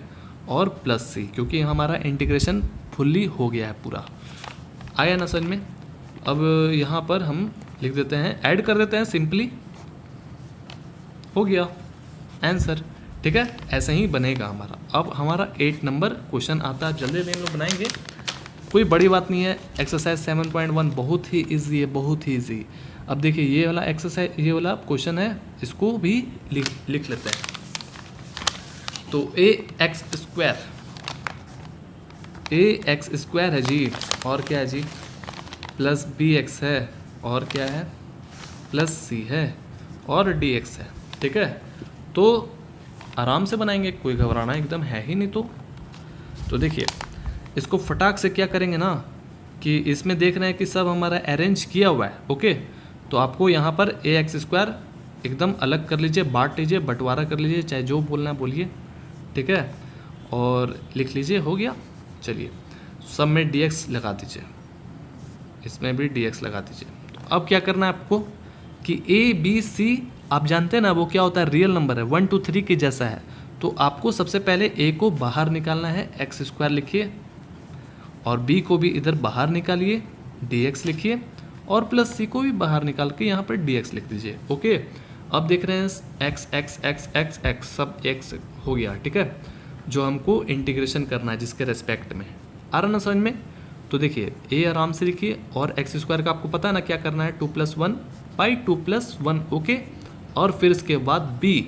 और प्लस c, क्योंकि हमारा इंटीग्रेशन फुल्ली हो गया है पूरा। आया ना समझ में। अब यहाँ पर हम लिख देते हैं, ऐड कर देते हैं, सिंपली हो गया आंसर, ठीक है। ऐसे ही बनेगा हमारा। अब हमारा 8 नंबर क्वेश्चन आता है, जल्दी हम लोग बनाएंगे, कोई बड़ी बात नहीं है। एक्सरसाइज 7.1 बहुत ही इजी है, बहुत ही इजी। अब देखिए ये वाला एक्सरसाइज, ये वाला क्वेश्चन है, इसको भी लिख लेते हैं। तो ax स्क्वायर है जी, और क्या है जी, प्लस bx है, और क्या है, प्लस c है, और dx है, ठीक है। तो आराम से बनाएंगे, कोई घबराना एकदम है ही नहीं। तो देखिए इसको फटाक से क्या करेंगे ना, कि इसमें देख रहे हैं कि सब हमारा अरेंज किया हुआ है, ओके। तो आपको यहाँ पर ax स्क्वायर एकदम अलग कर लीजिए, बांट लीजिए, बंटवारा कर लीजिए, चाहे जो बोलना है बोलिए, ठीक है। और लिख लीजिए, हो गया। चलिए सब में dx लगा दीजिए, इसमें भी dx लगा दीजिए। तो अब क्या करना है आपको कि a b c, आप जानते हैं ना वो क्या होता है, रियल नंबर है, 1 2 3 के जैसा है। तो आपको सबसे पहले a को बाहर निकालना है, x स्क्वायर लिखिए, और b को भी इधर बाहर निकालिए, dx लिखिए, और प्लस c को भी बाहर निकाल के यहाँ पर dx लिख दीजिए, ओके। अब देख रहे हैं x x x x x सब x हो गया, ठीक है, जो हमको इंटीग्रेशन करना है जिसके रेस्पेक्ट में। आ रहा ना समझ में। तो देखिए a आराम से लिखिए, और x स्क्वायर का आपको पता है ना क्या करना है, 2+1/2+1, ओके। और फिर इसके बाद b,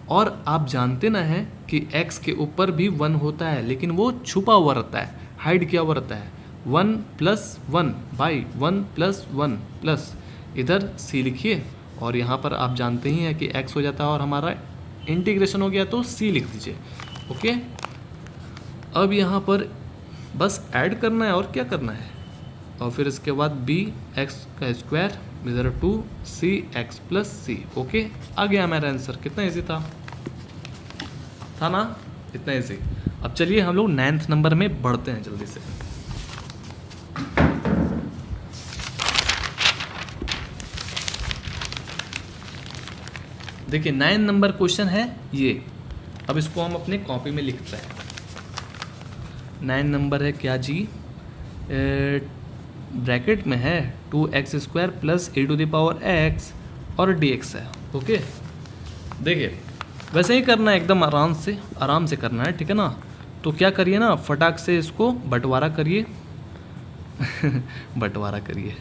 और आप जानते ना हैं कि x के ऊपर भी 1 होता है, लेकिन वो छुपा हुआ रहता है, हाइड किया हुआ रहता है। 1+1/1+1 प्लस इधर c लिखिए, और यहाँ पर आप जानते ही हैं कि x हो जाता है, और हमारा इंटीग्रेशन हो गया तो c लिख दीजिए, ओके। अब यहाँ पर बस ऐड करना है, और क्या करना है, और फिर इसके बाद bx का स्क्वायर इधर 2cx प्लस c, ओके। आ गया हमारा आंसर। कितना इजी था ना, इतना इजी। अब चलिए हम लोग 9th नंबर में बढ़ते हैं जल्दी से। देखिए 9 नंबर क्वेश्चन है ये। अब इसको हम अपने कॉपी में लिखते हैं। 9 नंबर है क्या जी, ब्रैकेट में है 2x² प्लस a⁴x और dx है, ओके। देखिए वैसे ही करना है, एकदम आराम से करना है, ठीक है ना। तो क्या करिए ना, फटाक से इसको बंटवारा करिए बंटवारा करिए,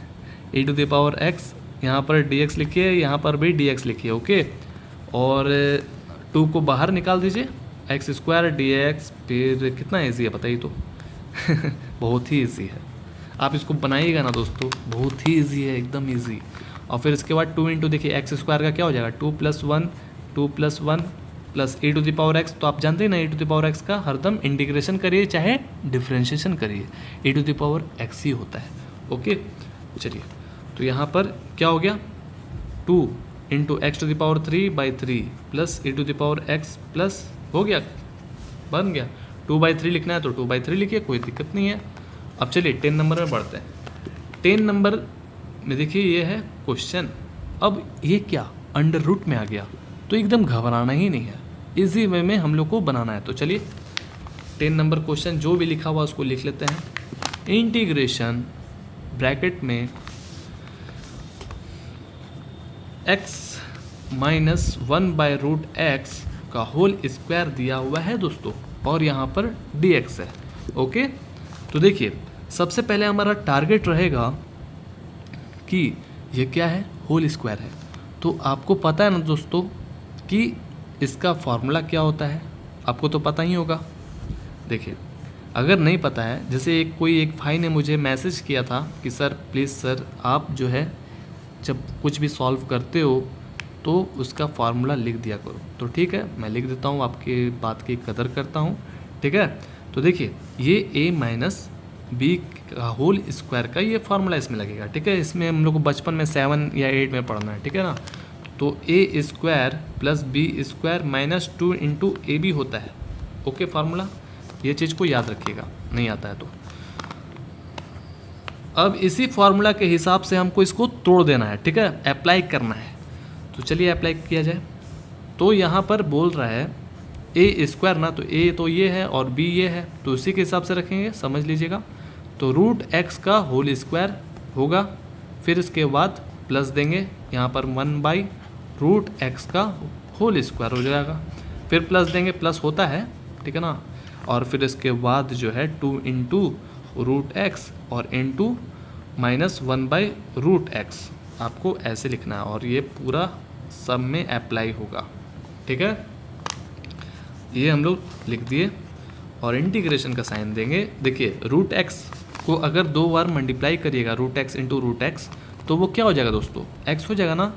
a⁴x, यहाँ पर dx लिखिए, यहाँ पर भी dx लिखिए, ओके। और 2 को बाहर निकाल दीजिए, x² dx, फिर कितना ईजी है बताइए तो बहुत ही ईजी है। आप इसको बनाइएगा ना दोस्तों, बहुत ही ईजी है, एकदम ईजी। और फिर इसके बाद 2 इंटू, देखिए x स्क्वायर का क्या हो जाएगा, 2+1 प्लस a⁴x। तो आप जानते हैं ना a⁴x का हरदम इंटीग्रेशन करिए चाहे डिफ्रेंशिएशन करिए, a⁴x ही होता है, ओके। चलिए तो यहाँ पर क्या हो गया, 2 into x⁴3/3 plus a⁴x plus, हो गया, बन गया। 2/3 लिखना है तो 2/3 लिखिए, कोई दिक्कत नहीं है। अब चलिए 10 नंबर में बढ़ते हैं। 10 नंबर में देखिए ये है क्वेश्चन। अब ये क्या अंडर रूट में आ गया, तो एकदम घबराना ही नहीं है, इजी वे में हम लोग को बनाना है। तो चलिए 10 नंबर क्वेश्चन जो भी लिखा हुआ उसको लिख लेते हैं। इंटीग्रेशन ब्रैकेट में x - 1/√x का होल स्क्वायर दिया हुआ है दोस्तों, और यहाँ पर dx है, ओके। तो देखिए सबसे पहले हमारा टारगेट रहेगा कि ये क्या है, होल स्क्वायर है। तो आपको पता है ना दोस्तों कि इसका फॉर्मूला क्या होता है, आपको तो पता ही होगा। देखिए अगर नहीं पता है, जैसे कोई एक भाई ने मुझे मैसेज किया था कि सर प्लीज़ सर आप जो है जब कुछ भी सॉल्व करते हो तो उसका फार्मूला लिख दिया करो। तो ठीक है, मैं लिख देता हूँ, आपकी बात की कदर करता हूँ, ठीक है। तो देखिए ये a - b का होल स्क्वायर का ये फार्मूला इसमें लगेगा, ठीक है। इसमें हम लोग को बचपन में 7 या 8 में पढ़ना है, ठीक है ना। तो a square plus b square minus 2 into A b होता है। ओके फार्मूला, ये चीज़ को याद रखिएगा, नहीं आता है तो। अब इसी फार्मूला के हिसाब से हमको इसको तोड़ देना है, ठीक है, अप्लाई करना है। तो चलिए अप्लाई किया जाए। तो यहाँ पर बोल रहा है ए स्क्वायर ना, तो ए तो ये है और बी ये है, तो उसी के हिसाब से रखेंगे, समझ लीजिएगा। तो रूट एक्स का होल स्क्वायर होगा, फिर इसके बाद प्लस देंगे यहाँ पर 1/√x का होल स्क्वायर हो जाएगा, फिर प्लस देंगे, प्लस होता है, ठीक है ना। और फिर इसके बाद जो है 2 इंटू √x और इंटू माइनस 1/√x आपको ऐसे लिखना है, और ये पूरा सब में अप्लाई होगा, ठीक है। ये हम लोग लिख दिए और इंटीग्रेशन का साइन देंगे। देखिए √x को अगर 2 बार मल्टीप्लाई करिएगा, √x इंटू √x, तो वो क्या हो जाएगा दोस्तों, x हो जाएगा ना,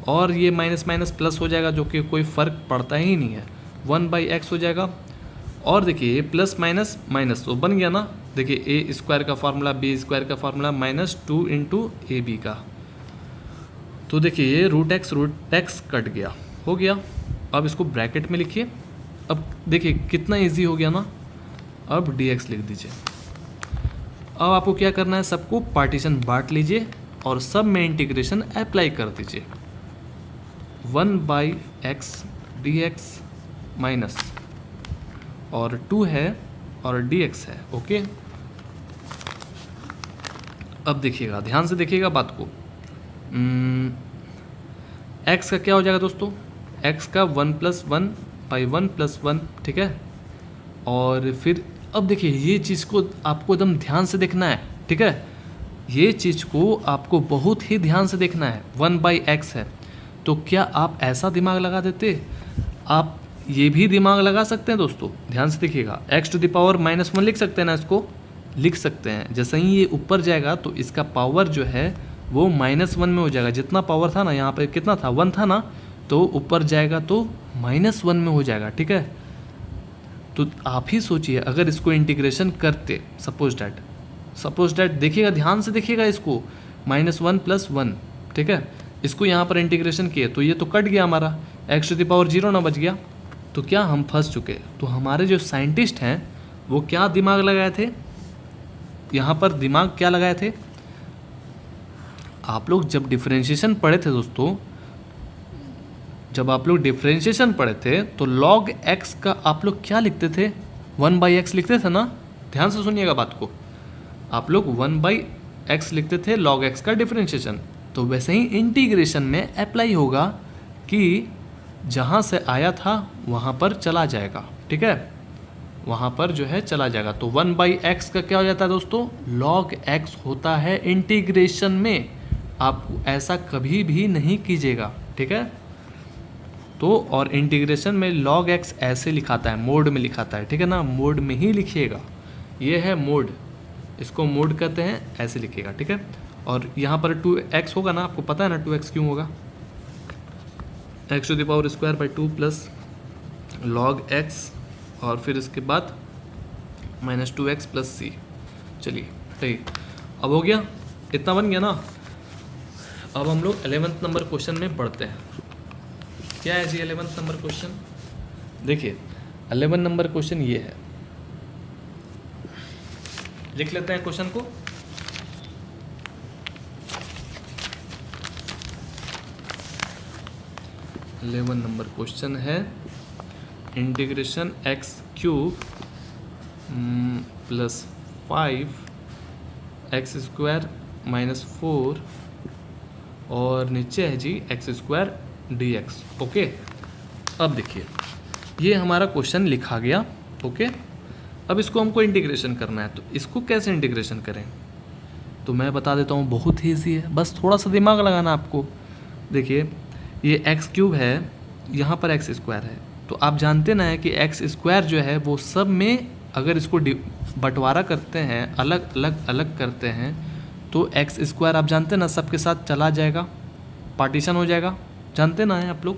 और ये माइनस माइनस प्लस हो जाएगा, जो कि कोई फ़र्क पड़ता ही नहीं है, 1/x हो जाएगा। और देखिए ये प्लस माइनस माइनस तो बन गया ना, देखिए ए स्क्वायर का फार्मूला, बी स्क्वायर का फार्मूला, माइनस 2 इंटू ए बी का। तो देखिए ये √x कट गया, हो गया। अब इसको ब्रैकेट में लिखिए। अब देखिए कितना इजी हो गया ना। अब dx लिख दीजिए। अब आपको क्या करना है, सबको पार्टीशन बांट लीजिए और सब में इंटीग्रेशन अप्लाई कर दीजिए। 1/x dx माइनस और 2 है और dx है, ओके। अब देखिएगा, ध्यान से देखिएगा बात को। x का क्या हो जाएगा दोस्तों, x का 1 + 1/1 + 1, ठीक है। और फिर अब देखिए ये चीज़ को आपको एकदम ध्यान से देखना है, ठीक है। ये चीज़ को आपको बहुत ही ध्यान से देखना है। 1/x है, तो क्या आप ऐसा दिमाग लगा देते, आप ये भी दिमाग लगा सकते हैं दोस्तों, ध्यान से देखिएगा। x⁻⁻1 लिख सकते हैं ना, इसको लिख सकते हैं। जैसे ही ये ऊपर जाएगा तो इसका पावर जो है वो -1 में हो जाएगा। जितना पावर था ना, यहाँ पे कितना था, 1 था ना, तो ऊपर जाएगा तो -1 में हो जाएगा, ठीक है। तो आप ही सोचिए अगर इसको इंटीग्रेशन करते, सपोज डैट देखिएगा, ध्यान से देखिएगा इसको, -1 + 1, ठीक है। इसको यहाँ पर इंटीग्रेशन किए तो ये तो कट गया हमारा, x⁻0 ना बच गया, तो क्या हम फंस चुके। तो हमारे जो साइंटिस्ट हैं वो क्या दिमाग लगाए थे, यहाँ पर दिमाग क्या लगाए थे, आप लोग जब डिफरेंशिएशन पढ़े थे दोस्तों, जब आप लोग डिफरेंशिएशन पढ़े थे तो log x का आप लोग क्या लिखते थे, 1/x लिखते थे ना। ध्यान से सुनिएगा बात को, आप लोग 1/x लिखते थे log x का डिफरेंशिएशन। तो वैसे ही इंटीग्रेशन में अप्लाई होगा कि जहाँ से आया था वहाँ पर चला जाएगा, ठीक है, वहाँ पर जो है चला जाएगा। तो 1/x का क्या हो जाता है दोस्तों, log x होता है इंटीग्रेशन में। आप ऐसा कभी भी नहीं कीजिएगा, ठीक है। तो और इंटीग्रेशन में log x ऐसे लिखाता है, मोड में लिखाता है, ठीक है ना, मोड में ही लिखिएगा। ये है मोड, इसको मोड कहते हैं, ऐसे लिखिएगा, ठीक है। और यहाँ पर 2x होगा ना, आपको पता है ना 2x क्यों होगा, x⁻² 2 + log x और फिर इसके बाद -2x + c। चलिए ठीक, अब हो गया, इतना बन गया ना। अब हम लोग 11th नंबर क्वेश्चन में पढ़ते हैं। क्या है जी 11th नंबर क्वेश्चन, देखिए 11 नंबर क्वेश्चन ये है, लिख लेते हैं क्वेश्चन को। नंबर क्वेश्चन है इंटीग्रेशन x³ + 5x² - 4 और नीचे है जी x² dx, ओके। अब देखिए ये हमारा क्वेश्चन लिखा गया, ओके। अब इसको हमको इंटीग्रेशन करना है, तो इसको कैसे इंटीग्रेशन करें, तो मैं बता देता हूँ, बहुत ही ईजी है, बस थोड़ा सा दिमाग लगाना आपको। देखिए ये x³ है, यहाँ पर x² है, तो आप जानते ना है कि x² जो है वो सब में अगर इसको बंटवारा करते हैं, अलग करते हैं, तो x² आप जानते ना सबके साथ चला जाएगा, पार्टीशन हो जाएगा, जानते ना है आप लोग।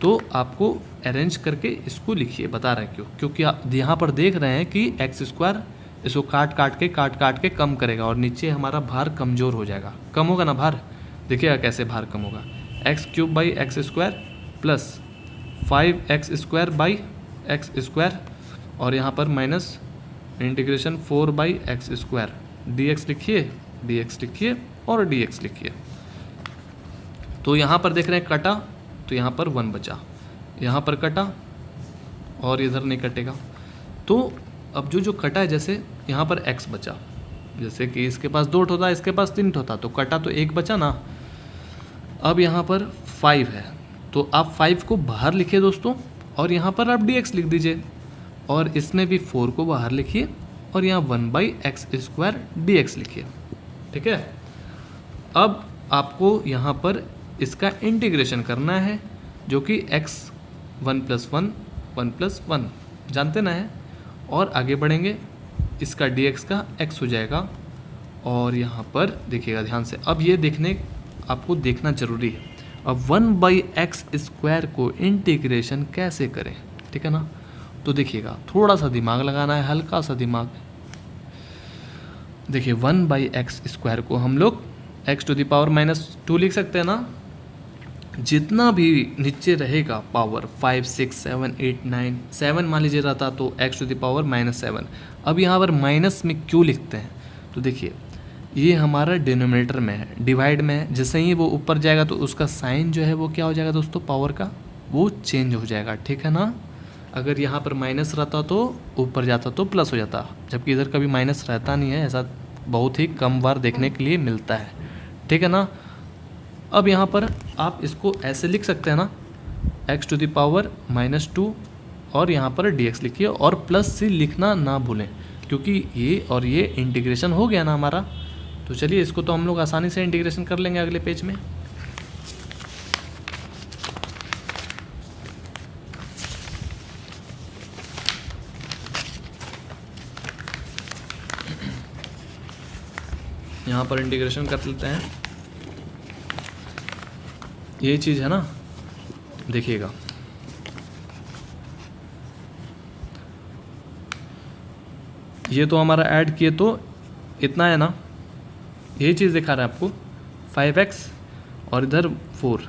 तो आपको अरेंज करके इसको लिखिए, बता रहे हैं क्यों, क्योंकि आप यहाँ पर देख रहे हैं कि x² इसको काट के कम करेगा और नीचे हमारा भार कमज़ोर हो जाएगा, कम होगा ना भार, देखिएगा कैसे भार कम होगा। X cube by x square plus 5x² by x square और यहाँ पर minus integration 4 by x square dx लिखिए, dx लिखिए और dx लिखिए। तो यहाँ पर देख रहे हैं कटा, तो यहाँ पर 1 बचा, यहाँ पर कटा और इधर नहीं कटेगा। तो अब जो कटा है, जैसे यहाँ पर x बचा, जैसे कि इसके पास 2 होता, इसके पास 3 होता, तो कटा तो 1 बचा ना। अब यहाँ पर 5 है, तो आप 5 को बाहर लिखिए दोस्तों और यहाँ पर आप dx लिख दीजिए और इसमें भी 4 को बाहर लिखिए और यहाँ 1 बाई एक्स स्क्वायर dx लिखिए। ठीक है, अब आपको यहाँ पर इसका इंटीग्रेशन करना है, जो कि x 1 + 1 1 + 1 जानते ना है, और आगे बढ़ेंगे, इसका dx का x हो जाएगा। और यहाँ पर देखिएगा ध्यान से, अब ये आपको देखना ज़रूरी है। अब 1 बाई एक्स स्क्वायर को इंटीग्रेशन कैसे करें, ठीक है ना। तो देखिएगा थोड़ा सा दिमाग लगाना है, हल्का सा दिमाग। देखिए 1 बाई एक्स स्क्वायर को हम लोग x⁻⁻2 लिख सकते हैं ना। जितना भी नीचे रहेगा पावर 5 6 7 8 9 7 मान लीजिए रहता तो x⁻⁻7। अब यहाँ पर माइनस में क्यों लिखते हैं, तो देखिए ये हमारा डिनोमिनेटर में है, डिवाइड में है। जैसे ही वो ऊपर जाएगा तो उसका साइन जो है वो क्या हो जाएगा दोस्तों, पावर का वो चेंज हो जाएगा, ठीक है ना। अगर यहाँ पर माइनस रहता तो ऊपर जाता तो प्लस हो जाता, जबकि इधर कभी माइनस रहता नहीं है, ऐसा बहुत ही कम बार देखने के लिए मिलता है, ठीक है ना। अब यहाँ पर आप इसको ऐसे लिख सकते हैं ना, x⁻⁻2 और यहाँ पर dx लिखिए और प्लस c लिखना ना भूलें, क्योंकि ये और ये इंटीग्रेशन हो गया ना हमारा। तो चलिए इसको तो हम लोग आसानी से इंटीग्रेशन कर लेंगे अगले पेज में। यहाँ पर इंटीग्रेशन कर लेते हैं। ये चीज़ है ना, देखिएगा ये तो हमारा ऐड किए तो इतना है ना, यही चीज़ दिखा रहा है आपको 5x और इधर 4।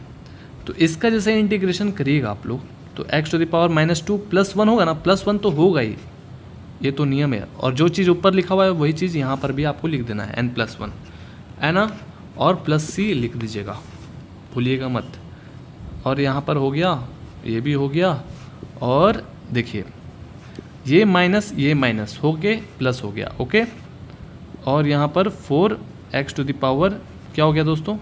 तो इसका जैसे इंटीग्रेशन करिएगा आप लोग तो x⁻⁻2 + 1 होगा ना, +1 तो होगा ही, ये तो नियम है। और जो चीज़ ऊपर लिखा हुआ है वही चीज़ यहाँ पर भी आपको लिख देना है, n+1 है ना, और +c लिख दीजिएगा, भूलिएगा मत। और यहाँ पर हो गया, ये भी हो गया, और देखिए ये माइनस हो गए प्लस हो गया, ओके। और यहाँ पर 4x⁻, क्या हो गया दोस्तों,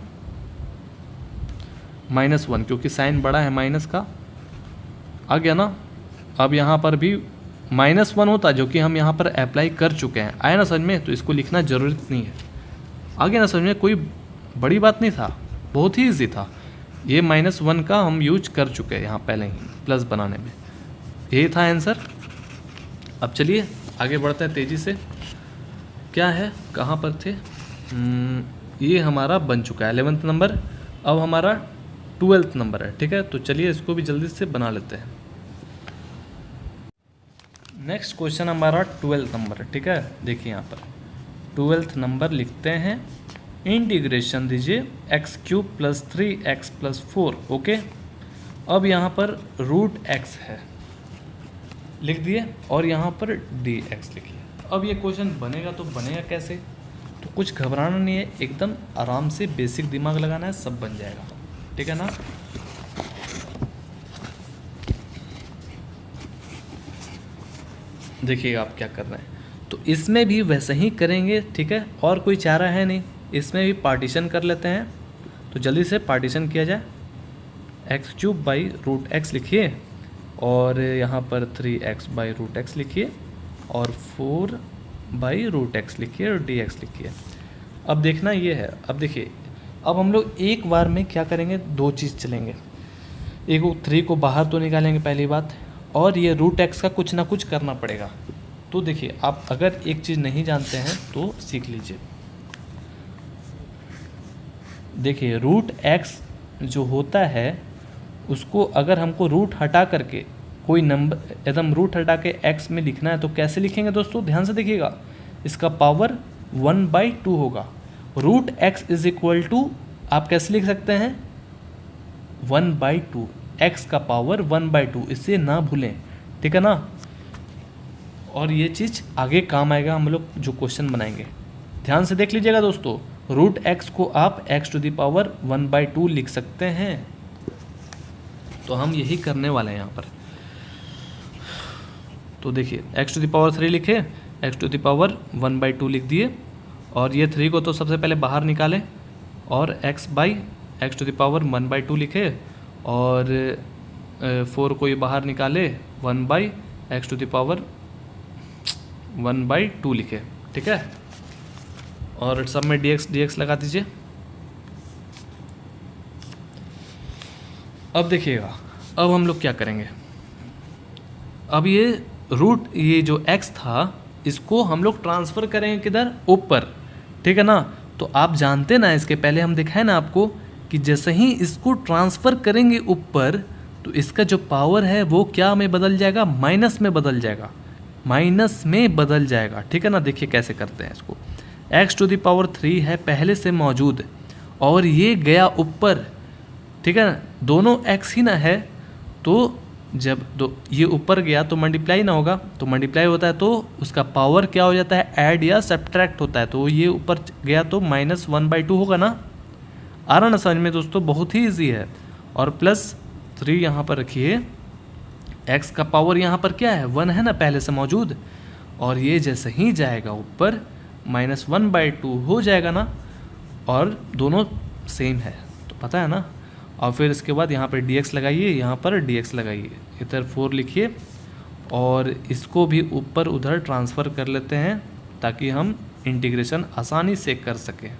-1, क्योंकि साइन बड़ा है माइनस का, आ गया ना। अब यहाँ पर भी -1 होता, जो कि हम यहाँ पर अप्लाई कर चुके हैं, आया ना समझ में। तो इसको लिखना ज़रूरत नहीं है, आ गया ना समझ में, कोई बड़ी बात नहीं था, बहुत ही ईजी था। ये -1 का हम यूज कर चुके हैं यहाँ पहले ही प्लस बनाने में, यही था आंसर। अब चलिए आगे बढ़ते हैं तेज़ी से। क्या है, कहाँ पर थे, ये हमारा बन चुका है 11th नंबर। अब हमारा 12th नंबर है, ठीक है। तो चलिए इसको भी जल्दी से बना लेते हैं। नेक्स्ट क्वेश्चन हमारा 12th नंबर है, ठीक है। देखिए यहाँ पर 12th नंबर लिखते हैं, इंटीग्रेशन दीजिए x³ + 3x + 4, ओके। अब यहाँ पर √x है, लिख दिए, और यहाँ पर dx लिखिए। अब ये क्वेश्चन बनेगा तो बनेगा कैसे, तो कुछ घबराना नहीं है, एकदम आराम से बेसिक दिमाग लगाना है, सब बन जाएगा, ठीक है ना। देखिएगा आप क्या कर रहे हैं, तो इसमें भी वैसे ही करेंगे, ठीक है, और कोई चारा है नहीं। इसमें भी पार्टीशन कर लेते हैं, तो जल्दी से पार्टीशन किया जाए। x³ बाई √x लिखिए, और यहाँ पर 3x बाई √x लिखिए, और 4 बाई √x लिखिए, और dx लिखिए। अब देखना ये है, अब देखिए, अब हम लोग एक बार में क्या करेंगे, दो चीज़ चलेंगे। एक 3 को बाहर तो निकालेंगे पहली बात, और ये √x का कुछ ना कुछ करना पड़ेगा। तो देखिए आप अगर एक चीज़ नहीं जानते हैं तो सीख लीजिए। देखिए √x जो होता है उसको अगर हमको रूट हटा करके कोई नंबर एकदम रूट हटा के x में लिखना है तो कैसे लिखेंगे दोस्तों, ध्यान से देखिएगा। इसका पावर 1/2 होगा। √x = आप कैसे लिख सकते हैं, 1/2, एक्स का पावर 1/2, इसे ना भूलें, ठीक है ना। और ये चीज़ आगे काम आएगा, हम लोग जो क्वेश्चन बनाएंगे ध्यान से देख लीजिएगा दोस्तों। रूट एक्स को आप x टू द पावर 1/2 लिख सकते हैं, तो हम यही करने वाले हैं यहाँ पर। तो देखिए x टू द पावर 3 लिखे, x टू द पावर 1/2 लिख दिए, और ये 3 को तो सबसे पहले बाहर निकाले, और x टू द पावर 1/2 लिखे, और 4 को ये बाहर निकाले, 1/x टू द पावर 1/2 लिखे, ठीक है। और सब में dx लगा दीजिए। अब देखिएगा, अब हम लोग क्या करेंगे, अब ये जो x था इसको हम लोग ट्रांसफ़र करेंगे किधर, ऊपर, ठीक है ना। तो आप जानते ना, इसके पहले हम दिखाए ना आपको कि जैसे ही इसको ट्रांसफ़र करेंगे ऊपर, तो इसका जो पावर है वो क्या में बदल जाएगा, माइनस में बदल जाएगा, माइनस में बदल जाएगा, ठीक है ना। देखिए कैसे करते हैं इसको, x टू द पावर 3 है पहले से मौजूद, और ये गया ऊपर, ठीक है ना, दोनों x ही ना है, तो जब ये ऊपर गया तो मल्टीप्लाई ना होगा, तो मल्टीप्लाई होता है तो उसका पावर क्या हो जाता है, ऐड या सब्ट्रैक्ट होता है, तो ये ऊपर गया तो -1/2 होगा ना। आ रहा ना समझ में दोस्तों, बहुत ही ईजी है। और +3 यहाँ पर रखिए, x का पावर यहाँ पर क्या है, 1 है ना पहले से मौजूद, और ये जैसे ही जाएगा ऊपर -1/2 हो जाएगा ना, और दोनों सेम है तो पता है ना। और फिर इसके बाद यहाँ पर dx लगाइए, यहाँ पर dx लगाइए, इधर 4 लिखिए, और इसको भी ऊपर उधर ट्रांसफ़र कर लेते हैं ताकि हम इंटीग्रेशन आसानी से कर सकें।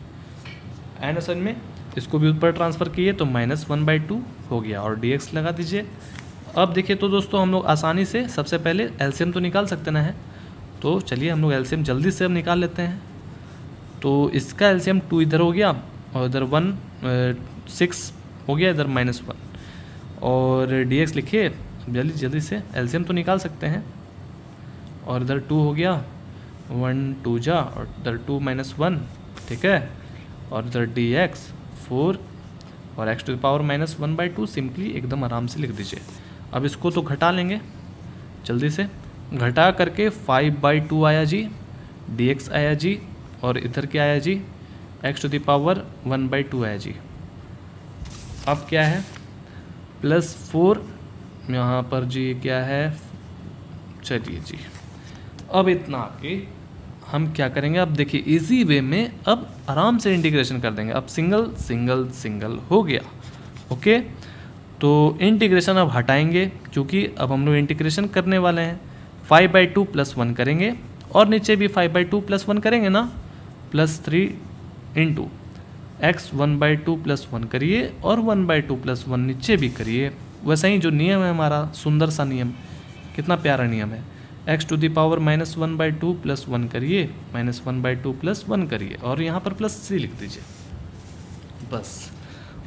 एंड समझ में, इसको भी ऊपर ट्रांसफ़र किए तो -1/2 हो गया, और dx लगा दीजिए। अब देखिए तो दोस्तों हम लोग आसानी से सबसे पहले एलसीएम तो निकाल सकते ना है, तो चलिए हम लोग एलसीएम जल्दी से अब निकाल लेते हैं। तो इसका एलसीएम 2 इधर हो गया, और इधर 6 हो गया, इधर -1, और dx लिखिए जल्दी से, एलसीएम तो निकाल सकते हैं। और इधर 2 हो गया, 1 2 जा, और इधर 2 -1, ठीक है। और इधर dx 4, और x to the power -1/2 simply एकदम आराम से लिख दीजिए। अब इसको तो घटा लेंगे जल्दी से, घटा करके 5/2 आया जी, dx आया जी, और इधर क्या आया जी, x टू द पावर 1/2 आया जी। अब क्या है, +4 यहाँ पर जी क्या है, चलिए जी अब इतना आके हम क्या करेंगे, अब देखिए इजी वे में अब आराम से इंटीग्रेशन कर देंगे। अब सिंगल सिंगल सिंगल हो गया, ओके। तो इंटीग्रेशन अब हटाएंगे, क्योंकि अब हम लोग इंटीग्रेशन करने वाले हैं। 5/2 + 1 करेंगे, और नीचे भी 5/2 + 1 करेंगे ना, +3 इंटू x 1/2 + 1 करिए, और 1/2 + 1 नीचे भी करिए। वैसा ही जो नियम है हमारा, सुंदर सा नियम, कितना प्यारा नियम है, x टू द पावर -1/2 + 1 करिए, -1/2 + 1 करिए, और यहाँ पर +3 लिख दीजिए, बस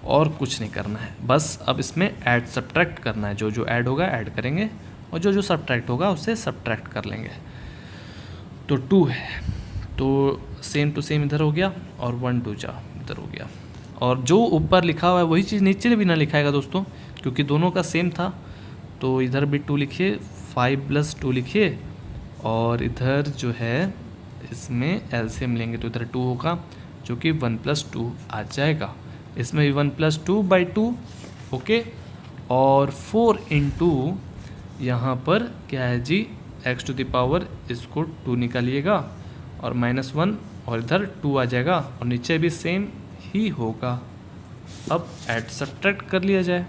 और कुछ नहीं करना है। बस अब इसमें ऐड सब्ट्रैक्ट करना है, जो जो ऐड होगा ऐड करेंगे, और जो जो सब्ट्रैक्ट होगा उससे सब्ट्रैक्ट कर लेंगे। तो 2 है, तो सेम टू सेम इधर हो गया, और 1 2 जा इधर हो गया, और जो ऊपर लिखा हुआ है वही चीज़ नीचे भी ना लिखाएगा दोस्तों, क्योंकि दोनों का सेम था। तो इधर भी 2 लिखिए, 5 + 2 लिखिए, और इधर जो है इसमें एलसीएम लेंगे तो इधर 2 होगा, जो कि 1 + 2 आ जाएगा। इसमें भी 1 + 2/2, ओके। और 4 इंटू यहाँ पर क्या है जी, x टू द पावर, इसको 2 निकालिएगा, और -1, और इधर 2 आ जाएगा, और नीचे भी सेम ही होगा। अब ऐड सब्ट्रैक्ट कर लिया जाए,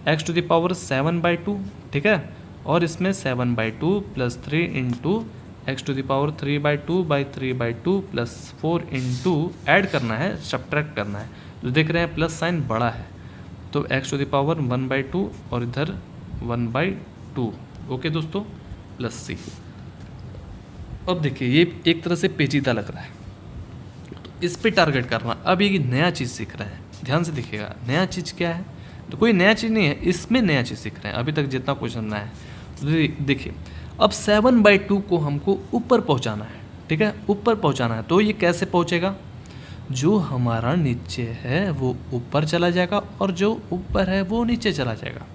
x टू द पावर 7/2, ठीक है, और इसमें 7/2 + 3 into x to the power 3/2/3/2 + 4 into add करना है, सब्ट्रैक्ट करना है। जो देख रहे हैं प्लस साइन बड़ा है, तो x टू द पावर 1/2, और इधर 1/2, ओके दोस्तों, +c। अब देखिए ये एक तरह से पेचीदा लग रहा है, तो इस पे टारगेट करना। अब ये नया चीज़ सीख रहे हैं, ध्यान से देखिएगा, नया चीज़ क्या है, तो कोई नया चीज़ नहीं है, इसमें नया चीज़ सीख रहे हैं। अभी तक जितना क्वेश्चन ना है, तो देखिए अब 7/2 को हमको ऊपर पहुंचाना है, ठीक है, ऊपर पहुंचाना है। तो ये कैसे पहुंचेगा, जो हमारा नीचे है वो ऊपर चला जाएगा और जो ऊपर है वो नीचे चला जाएगा।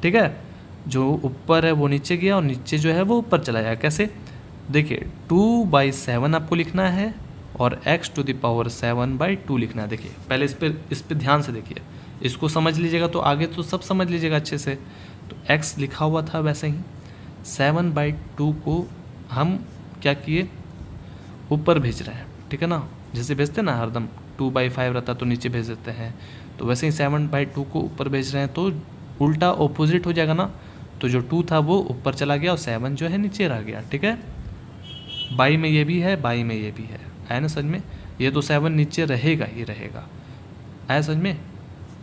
ठीक है, जो ऊपर है वो नीचे गया और नीचे जो है वो ऊपर चला जाएगा। कैसे? देखिए 2/7 आपको लिखना है और x⁻7/2 लिखना है। देखिए पहले इस पे ध्यान से देखिए, इसको समझ लीजिएगा तो आगे तो सब समझ लीजिएगा अच्छे से। तो x लिखा हुआ था वैसे ही 7/2 को हम क्या किए, ऊपर भेज रहे हैं। ठीक है ना, जैसे भेजते हैं ना हरदम 2/5 रहता तो नीचे भेज देते हैं, तो वैसे ही 7/2 को ऊपर भेज रहे हैं, तो उल्टा ऑपोजिट हो जाएगा ना। तो जो 2 था वो ऊपर चला गया और 7 जो है नीचे रह गया। ठीक है, बाई में ये भी है, बाई में ये भी है ना समझ में। ये तो 7 नीचे रहेगा ही रहेगा, आया समझ में।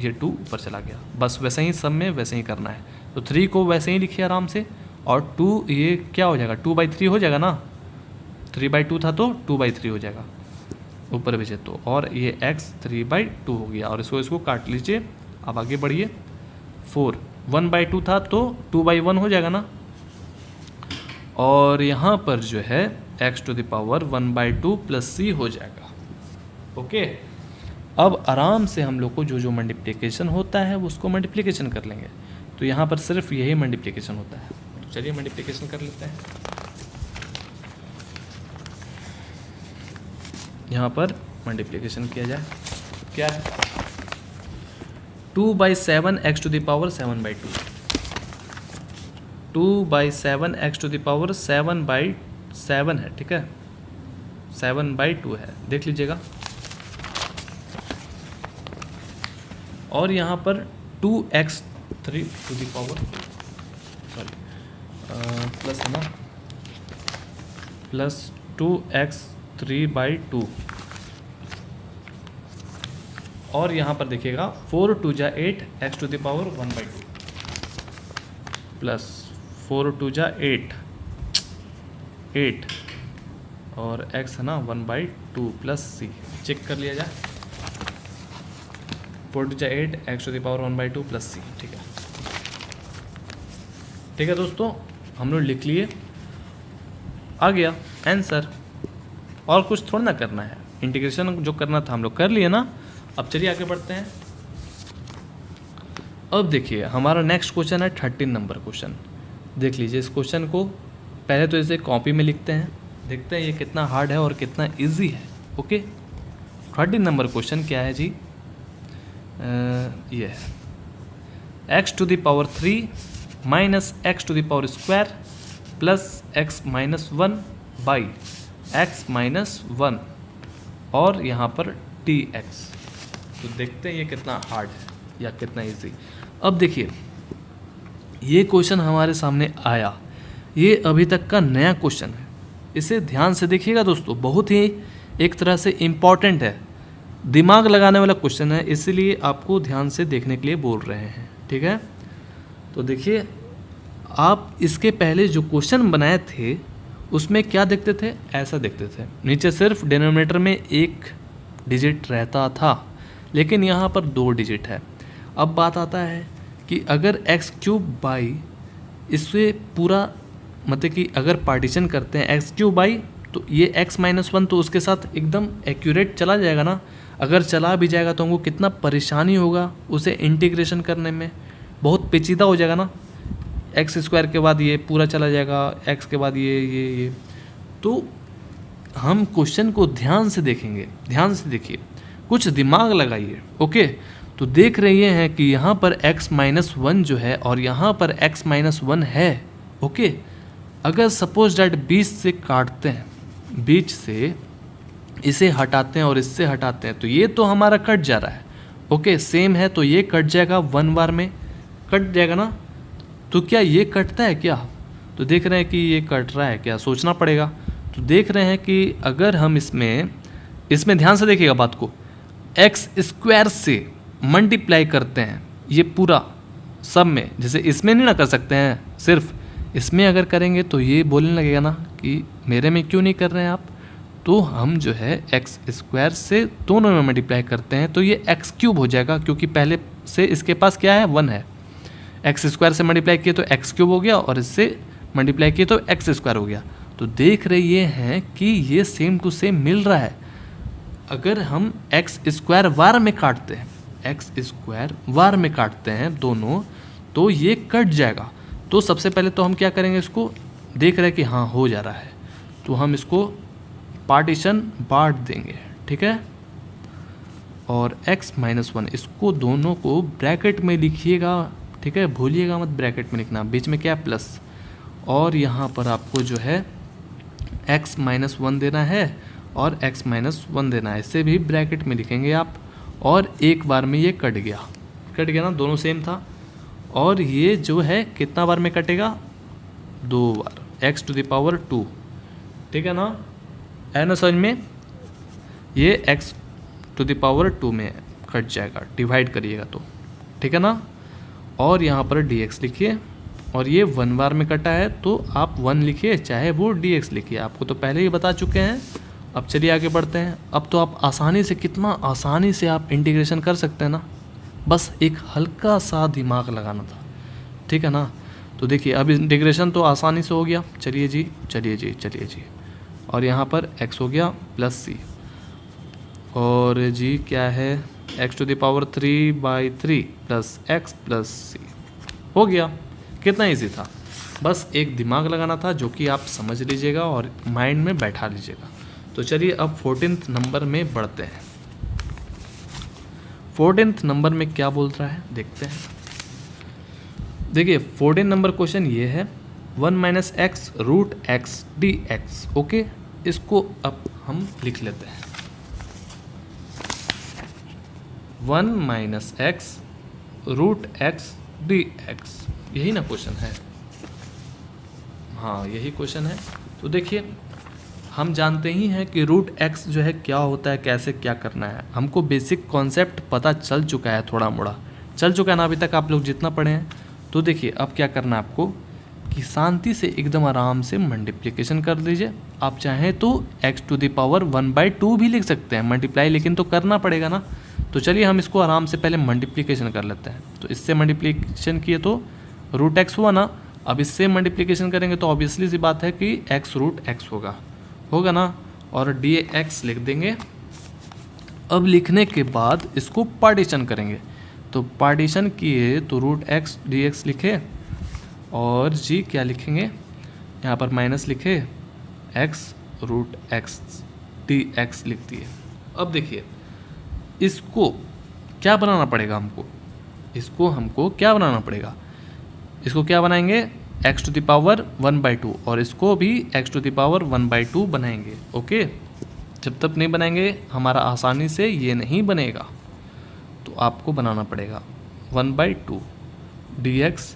ये 2 ऊपर चला गया, बस वैसे ही सब में वैसे ही करना है। तो 3 को वैसे ही लिखिए आराम से, और 2 ये क्या हो जाएगा 2/3 हो जाएगा ना, 3/2 था तो 2/3 हो जाएगा ऊपर भेजे तो, और ये x 3/2 हो गया। और इसको काट लीजिए, अब आगे बढ़िए। 4 1/2 था तो 2/1 हो जाएगा ना, और यहाँ पर जो है x⁻1/2 + c हो जाएगा। ओके, अब आराम से हम लोग को जो जो मल्टीप्लिकेशन होता है उसको मल्टीप्लिकेशन कर लेंगे। तो यहाँ पर सिर्फ यही मल्टीप्लिकेशन होता है, तो चलिए मल्टीप्लिकेशन कर लेते हैं। यहाँ पर मल्टीप्लिकेशन किया जाए, क्या है 2/7 x⁻7/2, 2/7 x⁻7/7 है। ठीक है, 7/2 है, देख लीजिएगा। और यहाँ पर 2x3 प्लस है ना, प्लस 2x3/2, और यहाँ पर देखिएगा 4 2 जा 8 x⁻1/2 प्लस 4 2 जा 8 और x है ना 1/2 प्लस c। चेक कर लिया जाए, 4 2 जा 8 x⁻1/2 प्लस c। ठीक है, ठीक है दोस्तों, हम लोग लिख लिए, आ गया आंसर। और कुछ थोड़ा ना करना है, इंटीग्रेशन जो करना था हम लोग कर लिए ना। अब चलिए आगे बढ़ते हैं। अब देखिए हमारा नेक्स्ट क्वेश्चन है 13 नंबर क्वेश्चन। देख लीजिए इस क्वेश्चन को, पहले तो इसे कॉपी में लिखते हैं, देखते हैं ये कितना हार्ड है और कितना इजी है। ओके, 13 नंबर क्वेश्चन क्या है जी, ये है x⁻3 - x² प्लस x-1/x-1 और यहाँ पर tx। तो देखते हैं ये कितना हार्ड है या कितना इजी। अब देखिए ये क्वेश्चन हमारे सामने आया, ये अभी तक का नया क्वेश्चन है, इसे ध्यान से देखिएगा दोस्तों, बहुत ही एक तरह से इम्पॉर्टेंट है, दिमाग लगाने वाला क्वेश्चन है, इसलिए आपको ध्यान से देखने के लिए बोल रहे हैं। ठीक है, तो देखिए आप इसके पहले जो क्वेश्चन बनाए थे उसमें क्या देखते थे, ऐसा देखते थे, नीचे सिर्फ डिनोमिनेटर में 1 डिजिट रहता था, लेकिन यहाँ पर 2 डिजिट है। अब बात आता है कि अगर x³ इससे पूरा मतलब कि अगर पार्टीशन करते हैं x³ तो ये x-1 तो उसके साथ एकदम एक्यूरेट चला जाएगा ना। अगर चला भी जाएगा तो हमको कितना परेशानी होगा उसे इंटीग्रेशन करने में, बहुत पेचीदा हो जाएगा ना। x² के बाद ये पूरा चला जाएगा, x के बाद ये। तो हम क्वेश्चन को ध्यान से देखेंगे, ध्यान से देखिए, कुछ दिमाग लगाइए। ओके, तो देख रही हैं कि यहाँ पर x-1 जो है और यहाँ पर x-1 है। ओके, अगर सपोज डैट बीच से काटते हैं, बीच से इसे हटाते हैं और इससे हटाते हैं तो ये तो हमारा कट जा रहा है। ओके, सेम है तो ये कट जाएगा, 1 बार में कट जाएगा ना। तो क्या ये कटता है क्या, तो देख रहे हैं कि ये कट रहा है क्या, सोचना पड़ेगा। तो देख रहे हैं कि अगर हम इसमें ध्यान से देखिएगा बात को, x² से मल्टीप्लाई करते हैं ये पूरा सब में, जैसे इसमें नहीं ना कर सकते हैं, सिर्फ इसमें अगर करेंगे तो ये बोलने लगेगा ना कि मेरे में क्यों नहीं कर रहे हैं आप। तो हम जो है x² से दोनों में मल्टीप्लाई करते हैं तो ये x³ हो जाएगा, क्योंकि पहले से इसके पास क्या है 1 है। x² से मल्टीप्लाई किए तो x³ हो गया और इससे मल्टीप्लाई किए तो x² हो गया। तो देख रहे ये हैं कि ये सेम टू सेम मिल रहा है। अगर हम एक्स स्क्वायर वार में काटते हैं, एक्स स्क्वायर वार में काटते हैं दोनों, तो ये कट जाएगा। तो सबसे पहले तो हम क्या करेंगे, इसको देख रहे हैं कि हाँ हो जा रहा है, तो हम इसको पार्टीशन बांट देंगे, ठीक है। और x-1 इसको दोनों को ब्रैकेट में लिखिएगा, ठीक है, भूलिएगा मत ब्रैकेट में लिखना, बीच में क्या प्लस, और यहाँ पर आपको जो है x-1 देना है और x-1 देना है, इसे भी ब्रैकेट में लिखेंगे आप। और एक बार में ये कट गया ना, दोनों सेम था। और ये जो है कितना बार में कटेगा, 2 बार, x⁻², ठीक है ना, है ना समझ में। ये x⁻² में कट जाएगा, डिवाइड करिएगा तो, ठीक है ना। और यहाँ पर dx लिखिए, और ये 1 बार में कटा है तो आप 1 लिखिए, चाहे वो dx लिखिए, आपको तो पहले ही बता चुके हैं। अब चलिए आगे बढ़ते हैं। अब तो आप आसानी से, कितना आसानी से आप इंटीग्रेशन कर सकते हैं ना, बस एक हल्का सा दिमाग लगाना था, ठीक है ना। तो देखिए अब इंटीग्रेशन तो आसानी से हो गया, चलिए जी। और यहाँ पर x हो गया प्लस c, और जी क्या है, x⁻³ plus x plus c हो गया। कितना इजी था, बस एक दिमाग लगाना था, जो कि आप समझ लीजिएगा और माइंड में बैठा लीजिएगा। तो चलिए अब 14th नंबर में बढ़ते हैं। 14th नंबर में क्या बोल रहा है देखते हैं। देखिए 14 नंबर क्वेश्चन ये है 1 - x√x dx। ओके, इसको अब हम लिख लेते हैं, 1 - x√x dx, यही ना क्वेश्चन है, हाँ यही क्वेश्चन है। तो देखिए हम जानते ही हैं कि √x जो है क्या होता है, कैसे क्या करना है, हमको बेसिक कॉन्सेप्ट पता चल चुका है, थोड़ा मोड़ा चल चुका है ना अभी तक आप लोग जितना पढ़े हैं। तो देखिए अब क्या करना है आपको कि शांति से एकदम आराम से मल्टीप्लिकेशन कर लीजिए। आप चाहें तो x⁻1/2 भी लिख सकते हैं मल्टीप्लाई, लेकिन तो करना पड़ेगा ना। तो चलिए हम इसको आराम से पहले मल्टीप्लिकेशन कर लेते हैं। तो इससे मल्टीप्लिकेशन किए तो √x हुआ ना, अब इससे मल्टीप्लिकेशन करेंगे तो ऑब्वियसली सी बात है कि x√x होगा ना, और dx लिख देंगे। अब लिखने के बाद इसको पार्टीशन करेंगे, तो पार्टीशन किए तो √x dx लिखे, और जी क्या लिखेंगे, यहाँ पर माइनस लिखे, x√x dx लिख दिए। अब देखिए इसको क्या बनाना पड़ेगा हमको, इसको क्या बनाना पड़ेगा, इसको क्या बनाएंगे, x⁻1/2, और इसको भी x⁻1/2 बनाएंगे। ओके, जब तक नहीं बनाएंगे हमारा आसानी से ये नहीं बनेगा, तो आपको बनाना पड़ेगा 1/2 dx।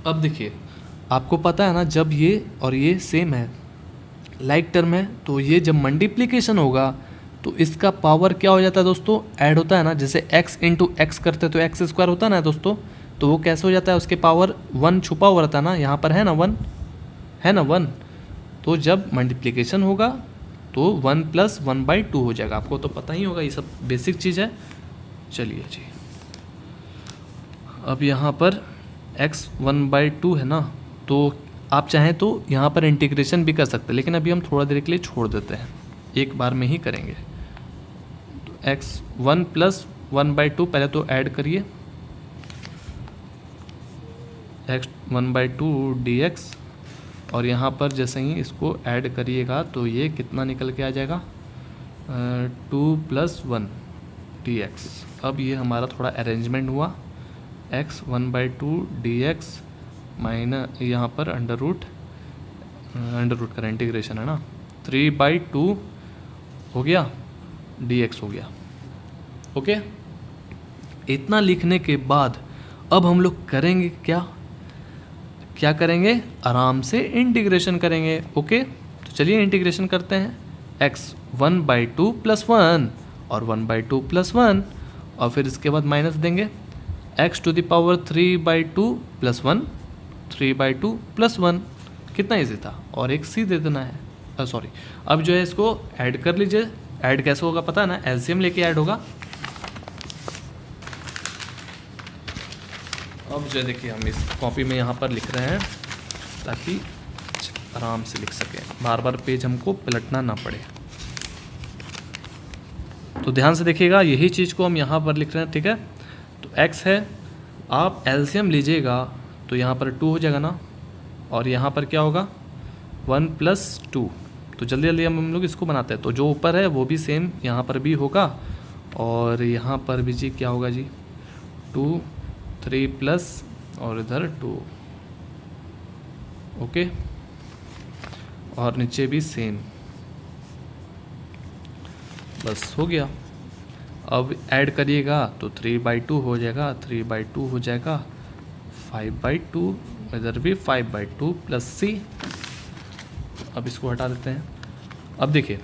अब देखिए आपको पता है ना, जब ये और ये सेम है, लाइक टर्म है, तो ये जब मल्टीप्लिकेशन होगा तो इसका पावर क्या हो जाता है दोस्तों, ऐड होता है ना। जैसे x × x करते तो x² होता है ना दोस्तों, तो वो कैसे हो जाता है, उसके पावर 1 छुपा हुआ रहता है ना, यहाँ पर है ना 1, है ना 1। तो जब मल्टीप्लिकेशन होगा तो 1 + 1/2 हो जाएगा, आपको तो पता ही होगा, ये सब बेसिक चीज़ है। चलिए जी, अब यहाँ पर x 1/2 है ना, तो आप चाहें तो यहाँ पर इंटीग्रेशन भी कर सकते हैं, लेकिन अभी हम थोड़ा देर के लिए छोड़ देते हैं, एक बार में ही करेंगे। तो x 1 + 1/2 पहले तो ऐड करिए, x 1/2 dx, और यहाँ पर जैसे ही इसको ऐड करिएगा तो ये कितना निकल के आ जाएगा, 2 + 1 dx। अब ये हमारा थोड़ा अरेंजमेंट हुआ, x 1/2 dx माइनस यहाँ पर अंडर रूट का इंटीग्रेशन है ना, 3/2 हो गया, dx हो गया। ओके, इतना लिखने के बाद अब हम लोग करेंगे क्या करेंगे, आराम से इंटीग्रेशन करेंगे। ओके, तो चलिए इंटीग्रेशन करते हैं, x 1/2 + 1 और 1/2 + 1, और फिर इसके बाद माइनस देंगे, x⁻3/2 + 1, 3/2 + 1। कितना इजी था, और एक c दे देना है, सॉरी। अब जो है इसको ऐड कर लीजिए। ऐड कैसे होगा पता है ना, एलसीएम लेके ऐड होगा। अब जो देखिए हम इस कॉपी में यहाँ पर लिख रहे हैं ताकि आराम से लिख सकें, बार बार पेज हमको पलटना ना पड़े। तो ध्यान से देखिएगा, यही चीज़ को हम यहाँ पर लिख रहे हैं, ठीक है। तो x है, आप एलसीएम लीजिएगा तो यहाँ पर 2 हो जाएगा ना, और यहाँ पर क्या होगा 1 + 2। तो जल्दी जल्दी हम लोग इसको बनाते हैं। तो जो ऊपर है वो भी सेम यहाँ पर भी होगा, और यहाँ पर भी जी क्या होगा जी 2 3 प्लस और इधर 2, ओके। और नीचे भी सेम, बस हो गया। अब ऐड करिएगा तो 3/2 हो जाएगा, 3/2 हो जाएगा, 5/2, इधर भी 5/2 प्लस c। अब इसको हटा देते हैं। अब देखिए